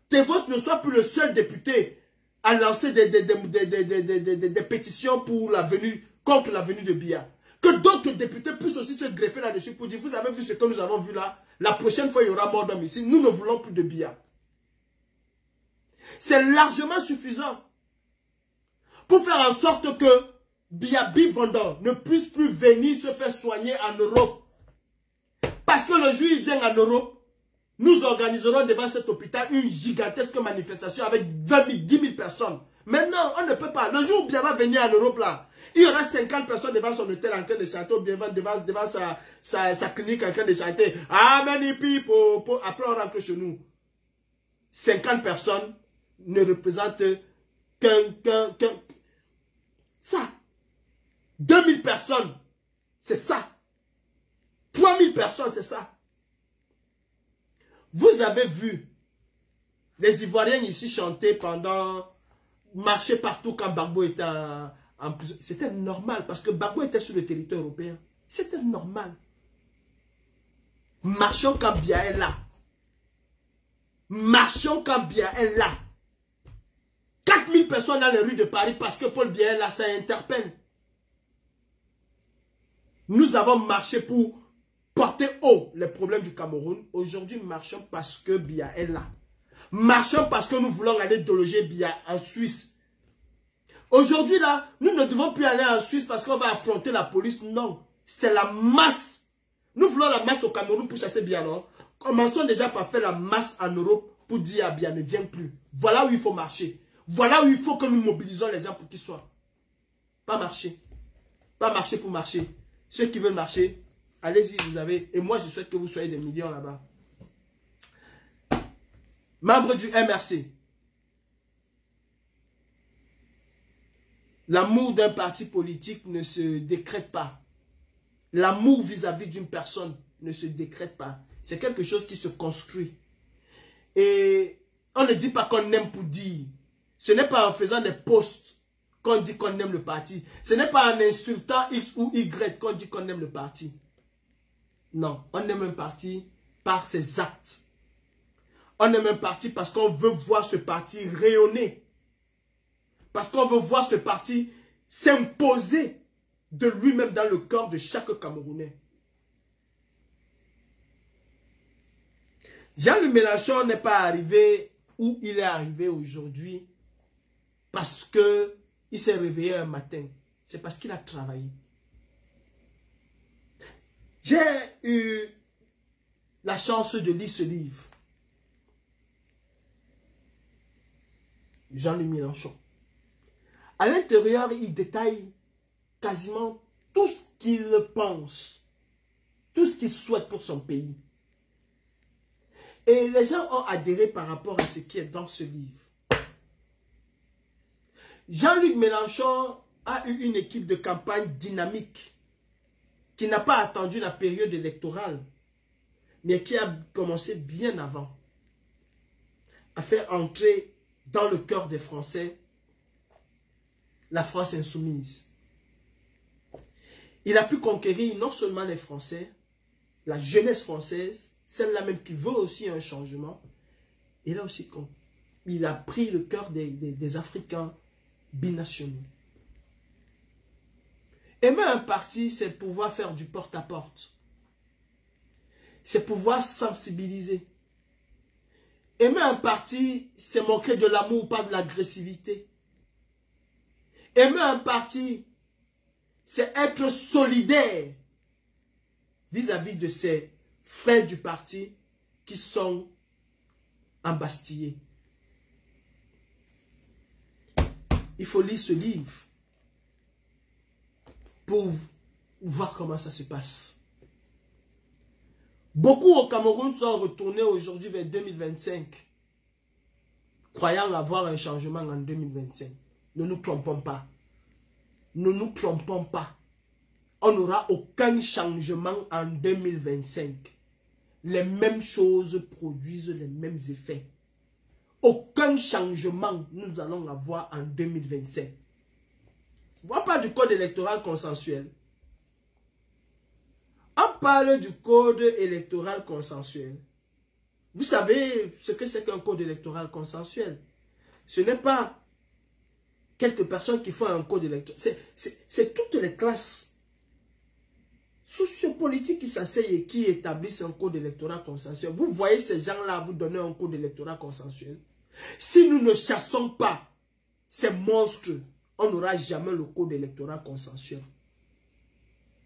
Tevos ne soit plus le seul député à lancer des pétitions pour la venue, contre la venue de Biya. Que d'autres députés puissent aussi se greffer là-dessus pour dire, vous avez vu ce que nous avons vu là, la prochaine fois il y aura mort d'homme ici, nous ne voulons plus de Biya. C'est largement suffisant pour faire en sorte que Biabi Vondor ne puisse plus venir se faire soigner en Europe. Parce que le jour où il vient en Europe, nous organiserons devant cet hôpital une gigantesque manifestation avec 20 000, 10 000 personnes. Maintenant, on ne peut pas. Le jour où Biya va venir en Europe là, il y aura 50 personnes devant son hôtel en train de chanter, ou bien devant sa clinique en train de chanter. Amen, hippie, après on rentre chez nous. 50 personnes ne représentent qu'un... Ça. 2000 personnes, c'est ça. 3000 personnes, c'est ça. Vous avez vu les Ivoiriens ici chanter pendant... marcher partout quand Gbagbo était en prison. C'était normal parce que Gbagbo était sur le territoire européen. C'était normal. Marchons quand Biya est là. Marchons quand Biya est là. 4000 personnes dans les rues de Paris parce que Paul Biya est là, ça interpelle. Nous avons marché pour porter haut les problèmes du Cameroun. Aujourd'hui, marchons parce que Biya est là. Marchons parce que nous voulons aller déloger Biya en Suisse. Aujourd'hui, là, nous ne devons plus aller en Suisse parce qu'on va affronter la police. Non, c'est la masse. Nous voulons la masse au Cameroun pour chasser Biya, non? Commençons déjà par faire la masse en Europe pour dire à Biya ne viens plus. Voilà où il faut marcher. Voilà où il faut que nous mobilisons les gens pour qu'ils soient. Pas marcher. Pas marcher pour marcher. Ceux qui veulent marcher, allez-y, vous avez. Et moi, je souhaite que vous soyez des millions là-bas. Membres du MRC. L'amour d'un parti politique ne se décrète pas. L'amour vis-à-vis d'une personne ne se décrète pas. C'est quelque chose qui se construit. Et on ne dit pas qu'on aime pour dire. Ce n'est pas en faisant des posts qu'on dit qu'on aime le parti. Ce n'est pas en insultant X ou Y qu'on dit qu'on aime le parti. Non, on aime un parti par ses actes. On aime un parti parce qu'on veut voir ce parti rayonner. Parce qu'on veut voir ce parti s'imposer de lui-même dans le corps de chaque Camerounais. Jean-Luc Mélenchon n'est pas arrivé où il est arrivé aujourd'hui parce qu'il s'est réveillé un matin. C'est parce qu'il a travaillé. J'ai eu la chance de lire ce livre. Jean-Luc Mélenchon. À l'intérieur, il détaille quasiment tout ce qu'il pense, tout ce qu'il souhaite pour son pays. Et les gens ont adhéré par rapport à ce qui est dans ce livre. Jean-Luc Mélenchon a eu une équipe de campagne dynamique qui n'a pas attendu la période électorale, mais qui a commencé bien avant à faire entrer dans le cœur des Français la France insoumise. Il a pu conquérir non seulement les Français, la jeunesse française, celle-là même qui veut aussi un changement. Il a pris le cœur des Africains binationaux. Aimer un parti, c'est pouvoir faire du porte-à-porte. C'est pouvoir sensibiliser. Aimer un parti, c'est montrer de l'amour, pas de l'agressivité. Aimer un parti, c'est être solidaire vis-à-vis de ses frères du parti qui sont embastillés. Il faut lire ce livre pour voir comment ça se passe. Beaucoup au Cameroun sont retournés aujourd'hui vers 2025, croyant avoir un changement en 2025. Ne nous trompons pas. Ne nous trompons pas. On n'aura aucun changement en 2025. Les mêmes choses produisent les mêmes effets. Aucun changement nous allons avoir en 2025. On ne parle pas du code électoral consensuel. On parle du code électoral consensuel. Vous savez ce que c'est qu'un code électoral consensuel? Ce n'est pas quelques personnes qui font un code électoral. C'est toutes les classes sociopolitiques qui s'asseyent et qui établissent un code électoral consensuel. Vous voyez ces gens-là vous donner un code électoral consensuel. Si nous ne chassons pas ces monstres, on n'aura jamais le code électoral consensuel.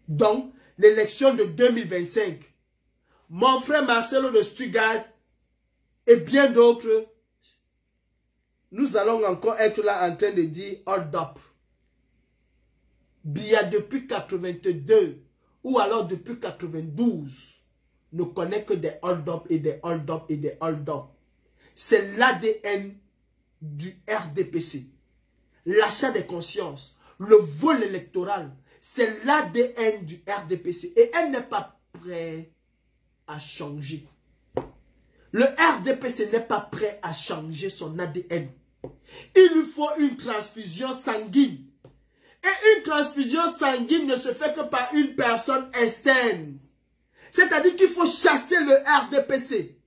Donc, l'élection de 2025, mon frère Marcelo de Stuttgart et bien d'autres, nous allons encore être là en train de dire hold up. Biya depuis 82 ou alors depuis 92 ne connaît que des hold up et des hold up et des hold up. C'est l'ADN du RDPC. L'achat des consciences, le vol électoral, c'est l'ADN du RDPC. Et elle n'est pas prête à changer. Le RDPC n'est pas prêt à changer son ADN. Il lui faut une transfusion sanguine. Et une transfusion sanguine ne se fait que par une personne externe. C'est-à-dire qu'il faut chasser le RDPC.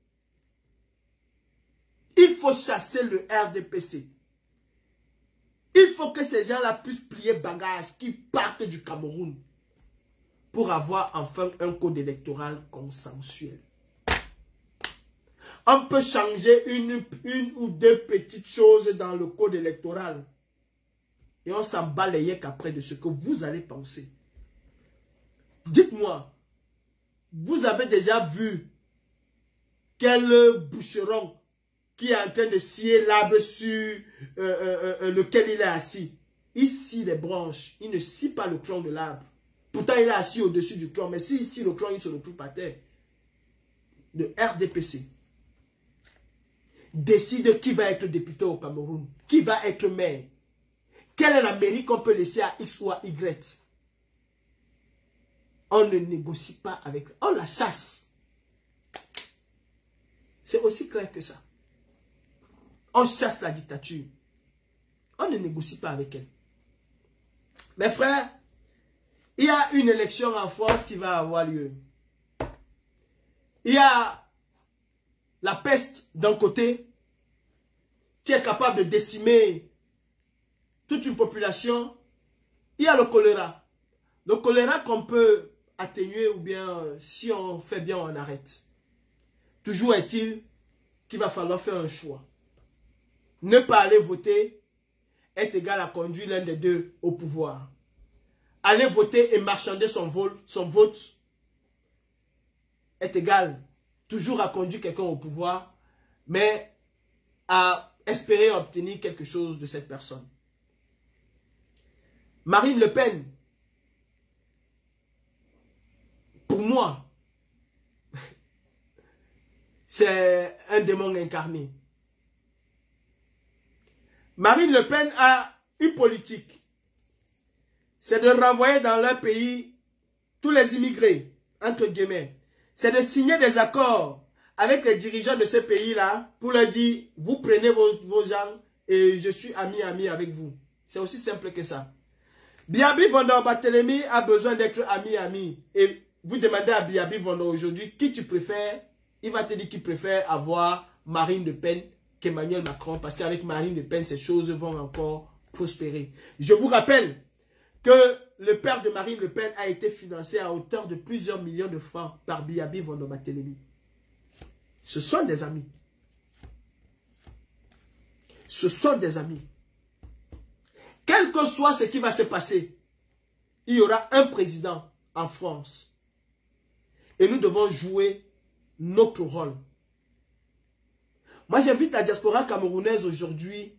Il faut chasser le RDPC. Il faut que ces gens-là puissent plier bagage, qu'ils partent du Cameroun pour avoir enfin un code électoral consensuel. On peut changer une ou deux petites choses dans le code électoral. Et on s'en bat les yeux qu'après de ce que vous allez penser. Dites-moi, vous avez déjà vu quel bûcheron qui est en train de scier l'arbre sur lequel il est assis? Il scie les branches, il ne scie pas le tronc de l'arbre. Pourtant, il est assis au-dessus du tronc, mais s'il scie le tronc, il se retrouve par terre. Le RDPC décide qui va être député au Cameroun, qui va être maire. Quelle est la mairie qu'on peut laisser à X ou à Y? On ne négocie pas avec... On la chasse. C'est aussi clair que ça. On chasse la dictature. On ne négocie pas avec elle. Mes frères, il y a une élection en France qui va avoir lieu. Il y a la peste d'un côté qui est capable de décimer toute une population. Il y a le choléra. Le choléra qu'on peut atténuer ou bien si on fait bien on arrête. Toujours est-il qu'il va falloir faire un choix. Ne pas aller voter est égal à conduire l'un des deux au pouvoir. Aller voter et marchander son vote est égal toujours à conduire quelqu'un au pouvoir, mais à espérer obtenir quelque chose de cette personne. Marine Le Pen, pour moi, c'est un démon incarné. Marine Le Pen a une politique. C'est de renvoyer dans leur pays tous les immigrés, entre guillemets. C'est de signer des accords avec les dirigeants de ces pays-là pour leur dire, vous prenez vos gens et je suis ami avec vous. C'est aussi simple que ça. Biabi Vondor Barthélemy a besoin d'être ami. Et vous demandez à Biabi Vondor aujourd'hui qui tu préfères. Il va te dire qu'il préfère avoir Marine Le Pen qu'Emmanuel Macron. Parce qu'avec Marine Le Pen, ces choses vont encore prospérer. Je vous rappelle que le père de Marine Le Pen a été financé à hauteur de plusieurs millions de francs par Biabi Vondor Barthélemy. Ce sont des amis. Ce sont des amis. Quel que soit ce qui va se passer, il y aura un président en France Et nous devons jouer notre rôle. Moi, j'invite la diaspora camerounaise aujourd'hui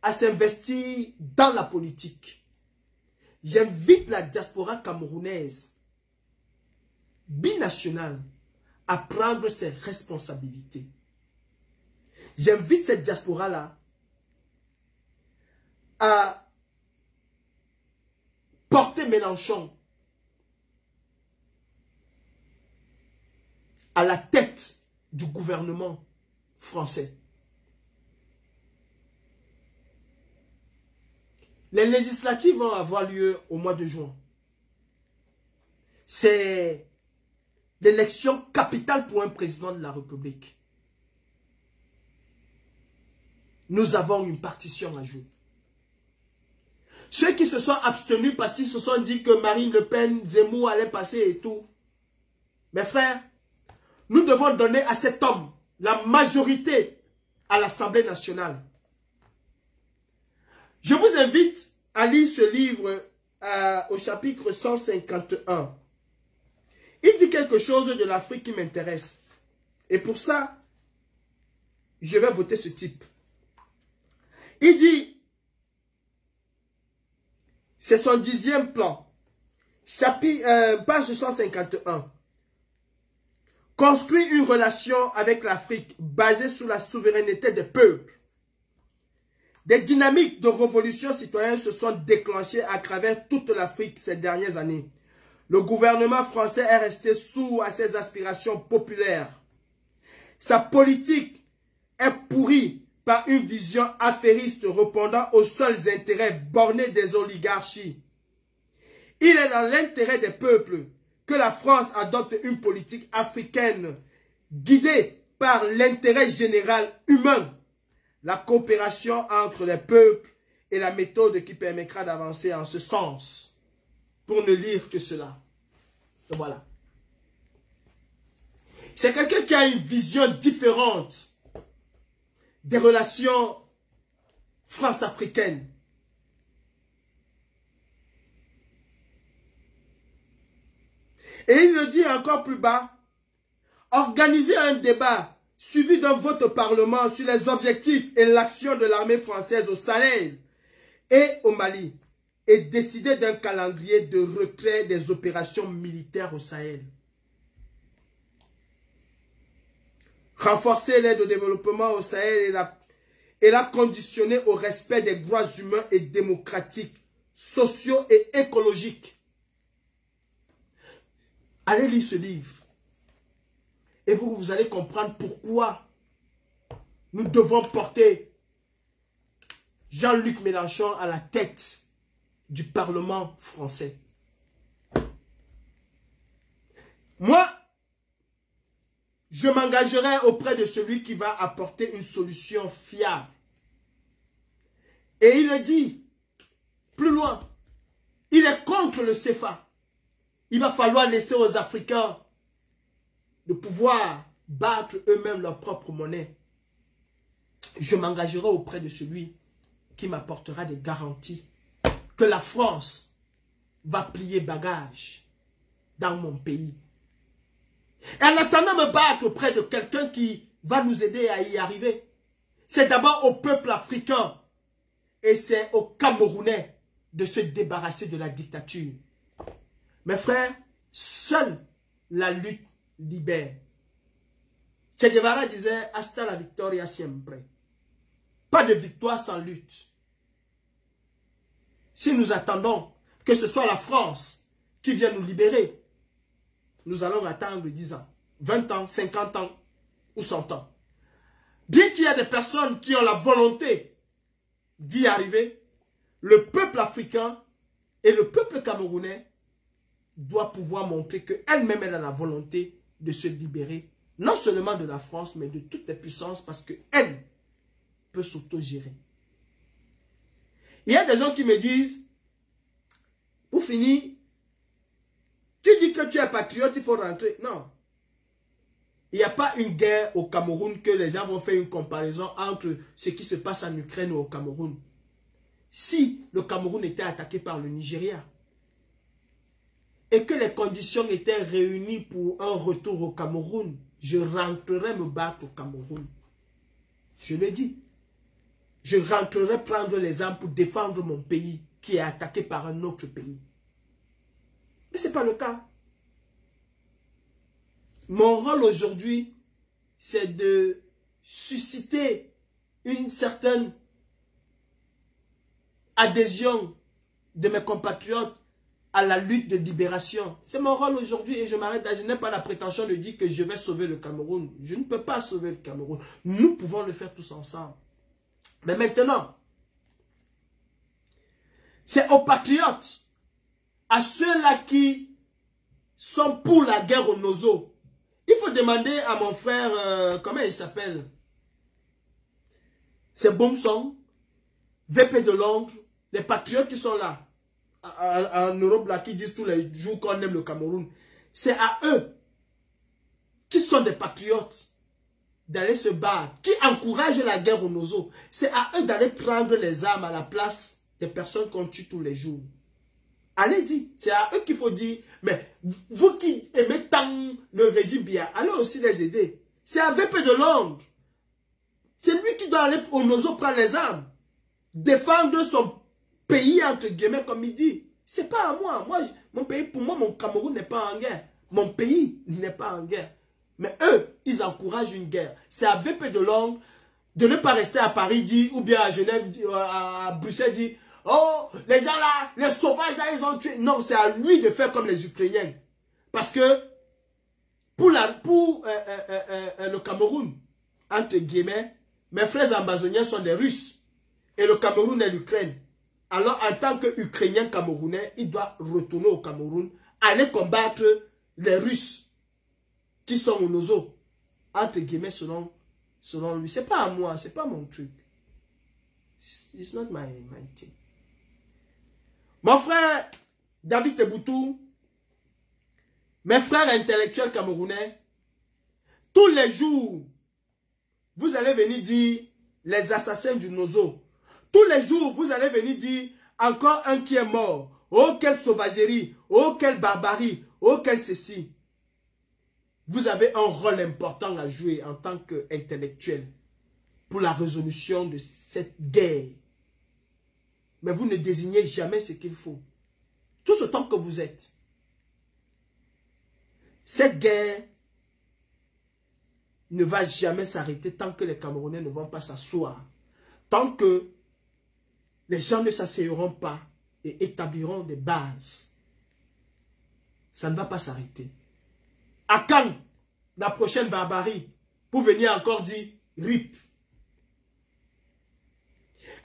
à s'investir dans la politique. J'invite la diaspora camerounaise binationale à prendre ses responsabilités. J'invite cette diaspora-là à porter Mélenchon à la tête du gouvernement français. Les législatives vont avoir lieu au mois de juin. C'est l'élection capitale pour un président de la République. Nous avons une partition à jouer. Ceux qui se sont abstenus parce qu'ils se sont dit que Marine Le Pen, Zemmour allait passer et tout. Mes frères, nous devons donner à cet homme la majorité à l'Assemblée nationale. Je vous invite à lire ce livre au chapitre 151. Il dit quelque chose de l'Afrique qui m'intéresse. Et pour ça, je vais voter ce type. Il dit, c'est son 10e plan, page 151. Construire une relation avec l'Afrique basée sur la souveraineté des peuples. Des dynamiques de révolution citoyenne se sont déclenchées à travers toute l'Afrique ces dernières années. Le gouvernement français est resté sourd à ses aspirations populaires. Sa politique est pourrie par une vision affairiste répondant aux seuls intérêts bornés des oligarchies. Il est dans l'intérêt des peuples que la France adopte une politique africaine guidée par l'intérêt général humain, la coopération entre les peuples et la méthode qui permettra d'avancer en ce sens. Pour ne lire que cela. Et voilà. C'est quelqu'un qui a une vision différente des relations france-africaines. Et il le dit encore plus bas, organiser un débat suivi d'un vote au Parlement sur les objectifs et l'action de l'armée française au Sahel et au Mali et décider d'un calendrier de retrait des opérations militaires au Sahel. Renforcer l'aide au développement au Sahel et la conditionner au respect des droits humains et démocratiques, sociaux et écologiques. Allez lire ce livre. Et vous allez comprendre pourquoi nous devons porter Jean-Luc Mélenchon à la tête du Parlement français. Moi, je m'engagerai auprès de celui qui va apporter une solution fiable. Et il le dit plus loin. Il est contre le CFA. Il va falloir laisser aux Africains de pouvoir battre eux-mêmes leur propre monnaie. Je m'engagerai auprès de celui qui m'apportera des garanties que la France va plier bagage dans mon pays. Et en attendant de me battre auprès de quelqu'un qui va nous aider à y arriver, c'est d'abord au peuple africain et c'est aux Camerounais de se débarrasser de la dictature. Mes frères, seule la lutte libère. Che Guevara disait « Hasta la victoria siempre ». Pas de victoire sans lutte. Si nous attendons que ce soit la France qui vienne nous libérer, nous allons attendre 10 ans, 20 ans, 50 ans ou 100 ans. Bien qu'il y a des personnes qui ont la volonté d'y arriver, le peuple africain et le peuple camerounais doivent pouvoir montrer qu'elle-même elle a la volonté de se libérer, non seulement de la France, mais de toutes les puissances, parce qu'elle peut s'autogérer. Il y a des gens qui me disent, pour finir, tu dis que tu es patriote, il faut rentrer. Non. Il n'y a pas une guerre au Cameroun que les gens vont faire une comparaison entre ce qui se passe en Ukraine ou au Cameroun. Si le Cameroun était attaqué par le Nigeria, et que les conditions étaient réunies pour un retour au Cameroun, je rentrerai me battre au Cameroun. Je le dis. Je rentrerai prendre les armes pour défendre mon pays qui est attaqué par un autre pays. Mais ce n'est pas le cas. Mon rôle aujourd'hui, c'est de susciter une certaine adhésion de mes compatriotes à la lutte de libération. C'est mon rôle aujourd'hui et je m'arrête là. Je n'ai pas la prétention de dire que je vais sauver le Cameroun. Je ne peux pas sauver le Cameroun. Nous pouvons le faire tous ensemble. Mais maintenant, c'est aux patriotes, à ceux-là qui sont pour la guerre au Nozo. Il faut demander à mon frère, comment il s'appelle? C'est Bomson, VP de Londres, les patriotes qui sont là, en Europe, là, qui disent tous les jours qu'on aime le Cameroun. C'est à eux, qui sont des patriotes, d'aller se battre, qui encouragent la guerre au Nozo. C'est à eux d'aller prendre les armes à la place des personnes qu'on tue tous les jours. Allez-y, c'est à eux qu'il faut dire, mais vous qui aimez tant le régime bien, allez aussi les aider. C'est à VP de Londres. C'est lui qui doit aller au Nozo prendre les armes. Défendre son pays, entre guillemets, comme il dit. C'est pas à moi. Mon pays, pour moi, mon Cameroun n'est pas en guerre. Mon pays n'est pas en guerre. Mais eux, ils encouragent une guerre. C'est à VP de Londres de ne pas rester à Paris, dit, ou bien à Genève, à Bruxelles, dit, oh, les gens là, les sauvages là, ils ont tué. Non, c'est à lui de faire comme les Ukrainiens. Parce que pour le Cameroun, entre guillemets, mes frères ambazoniens sont des Russes. Et le Cameroun est l'Ukraine. Alors, en tant qu'Ukrainien camerounais, il doit retourner au Cameroun, aller combattre les Russes qui sont au Nozo. Entre guillemets, selon lui. C'est pas à moi, c'est pas mon truc. It's not my thing. Mon frère David Teboutou, mes frères intellectuels camerounais, tous les jours, vous allez venir dire les assassins du Nozo. Tous les jours, vous allez venir dire encore un qui est mort. Oh, quelle sauvagerie. Oh, quelle barbarie. Oh, quelle ceci. Vous avez un rôle important à jouer en tant qu'intellectuel pour la résolution de cette guerre. Mais vous ne désignez jamais ce qu'il faut. Tout ce temps que vous êtes. Cette guerre ne va jamais s'arrêter tant que les Camerounais ne vont pas s'asseoir. Tant que les gens ne s'asseyeront pas et établiront des bases. Ça ne va pas s'arrêter. À quand la prochaine barbarie pour venir encore dire RIP?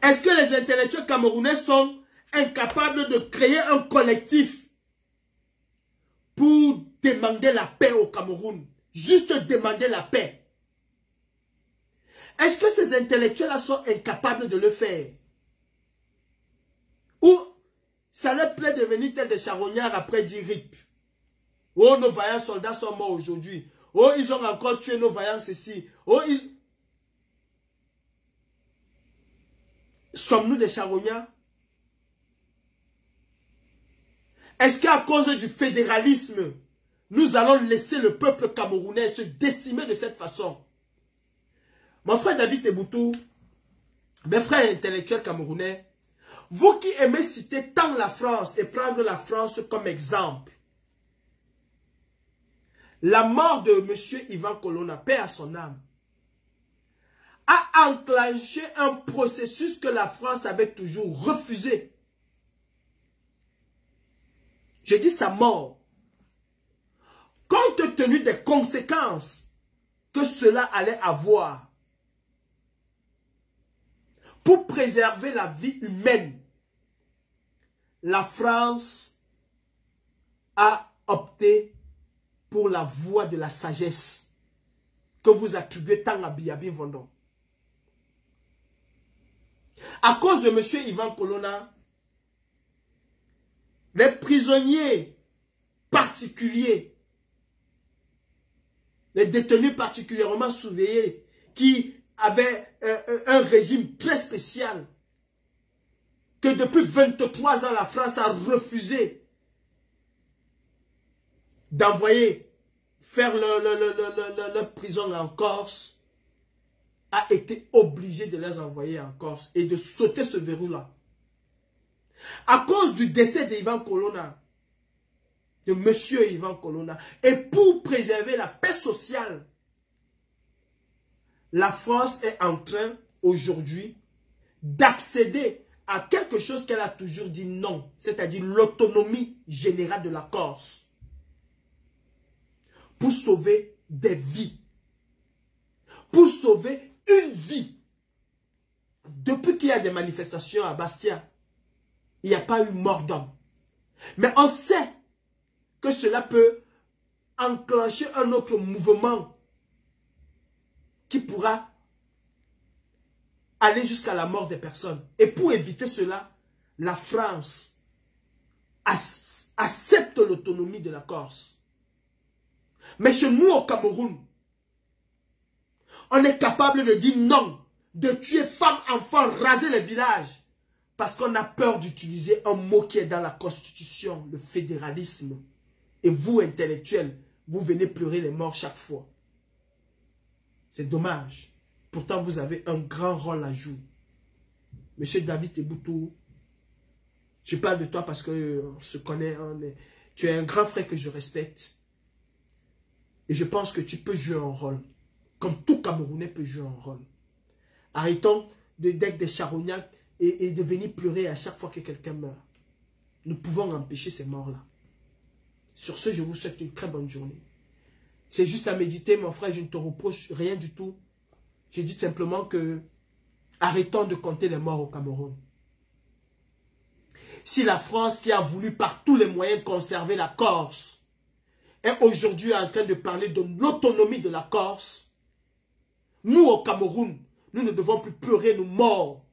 Est-ce que les intellectuels camerounais sont incapables de créer un collectif pour demander la paix au Cameroun? Juste demander la paix. Est-ce que ces intellectuels-là sont incapables de le faire? Ou ça leur plaît de venir tel des charognards après dire RIP? Oh, nos vaillants soldats sont morts aujourd'hui. Oh, ils ont encore tué nos vaillants ceci. Oh, ils... Sommes-nous des charognards? Est-ce qu'à cause du fédéralisme, nous allons laisser le peuple camerounais se décimer de cette façon? Mon frère David Teboutou, mes frères intellectuels camerounais, vous qui aimez citer tant la France et prendre la France comme exemple, la mort de M. Ivan Colonna, paix à son âme, a enclenché un processus que la France avait toujours refusé. Je dis sa mort. Compte tenu des conséquences que cela allait avoir pour préserver la vie humaine, la France a opté pour la voie de la sagesse que vous attribuez tant à Biyabi Vendon. À cause de M. Ivan Colonna, les prisonniers particuliers, les détenus particulièrement surveillés, qui avaient un régime très spécial, que depuis 23 ans, la France a refusé d'envoyer faire leur prison en Corse, a été obligé de les envoyer en Corse et de sauter ce verrou-là. À cause du décès d'Ivan Colonna, de monsieur Ivan Colonna, et pour préserver la paix sociale, la France est en train aujourd'hui d'accéder à quelque chose qu'elle a toujours dit non, c'est-à-dire l'autonomie générale de la Corse, pour sauver des vies, pour sauver une vie. Depuis qu'il y a des manifestations à Bastia, il n'y a pas eu mort d'homme. Mais on sait que cela peut enclencher un autre mouvement qui pourra aller jusqu'à la mort des personnes. Et pour éviter cela, la France accepte l'autonomie de la Corse. Mais chez nous au Cameroun, on est capable de dire non, de tuer femmes, enfants, raser les villages. Parce qu'on a peur d'utiliser un mot qui est dans la Constitution, le fédéralisme. Et vous, intellectuels, vous venez pleurer les morts chaque fois. C'est dommage. Pourtant, vous avez un grand rôle à jouer. Monsieur David Eboutou, je parle de toi parce qu'on se connaît. Tu es un grand frère que je respecte. Et je pense que tu peux jouer un rôle. Comme tout Camerounais peut jouer un rôle. Arrêtons d'être des charognards et de venir pleurer à chaque fois que quelqu'un meurt. Nous pouvons empêcher ces morts-là. Sur ce, je vous souhaite une très bonne journée. C'est juste à méditer, mon frère, je ne te reproche rien du tout. Je dis simplement que arrêtons de compter les morts au Cameroun. Si la France, qui a voulu par tous les moyens conserver la Corse, est aujourd'hui en train de parler de l'autonomie de la Corse, nous au Cameroun, nous ne devons plus pleurer nos morts.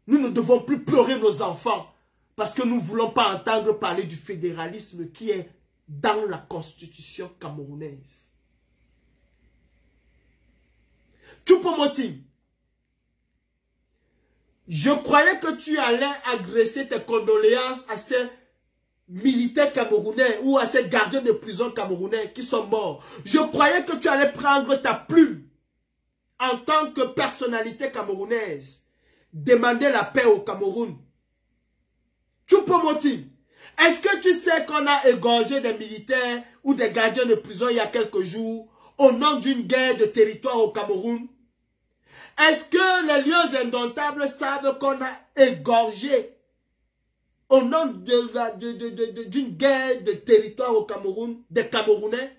Nous ne devons plus pleurer nos enfants parce que nous ne voulons pas entendre parler du fédéralisme qui est dans la constitution camerounaise. Choupo-Moting, je croyais que tu allais agresser tes condoléances à ces militaires camerounais ou à ces gardiens de prison camerounais qui sont morts. Je croyais que tu allais prendre ta plume en tant que personnalité camerounaise, demander la paix au Cameroun. Choupo-Moting, est-ce que tu sais qu'on a égorgé des militaires ou des gardiens de prison il y a quelques jours au nom d'une guerre de territoire au Cameroun? Est-ce que les lions indomptables savent qu'on a égorgé au nom d'une guerre de territoire au Cameroun, des Camerounais?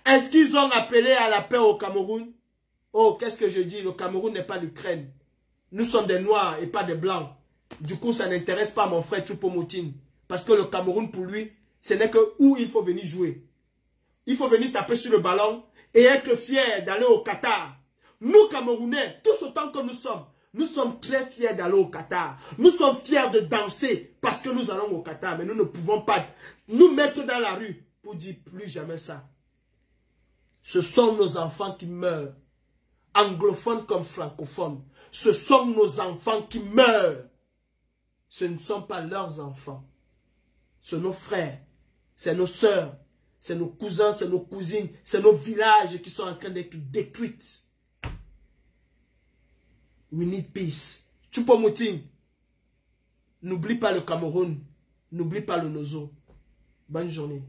Est-ce qu'ils ont appelé à la paix au Cameroun? Oh, qu'est-ce que je dis? Le Cameroun n'est pas l'Ukraine. Nous sommes des Noirs et pas des Blancs. Du coup, ça n'intéresse pas mon frère Choupo-Moting. Parce que le Cameroun, pour lui, ce n'est que où il faut venir jouer. Il faut venir taper sur le ballon et être fier d'aller au Qatar. Nous, Camerounais, tous autant que nous sommes très fiers d'aller au Qatar. Nous sommes fiers de danser parce que nous allons au Qatar. Mais nous ne pouvons pas nous mettre dans la rue pour dire plus jamais ça. Ce sont nos enfants qui meurent. Anglophones comme francophones. Ce sont nos enfants qui meurent. Ce ne sont pas leurs enfants. C'est nos frères. C'est nos sœurs. C'est nos cousins, c'est nos cousines. C'est nos villages qui sont en train d'être détruits. We need peace. Choupo-Moting, n'oublie pas le Cameroun. N'oublie pas le Nozo. Bonne journée.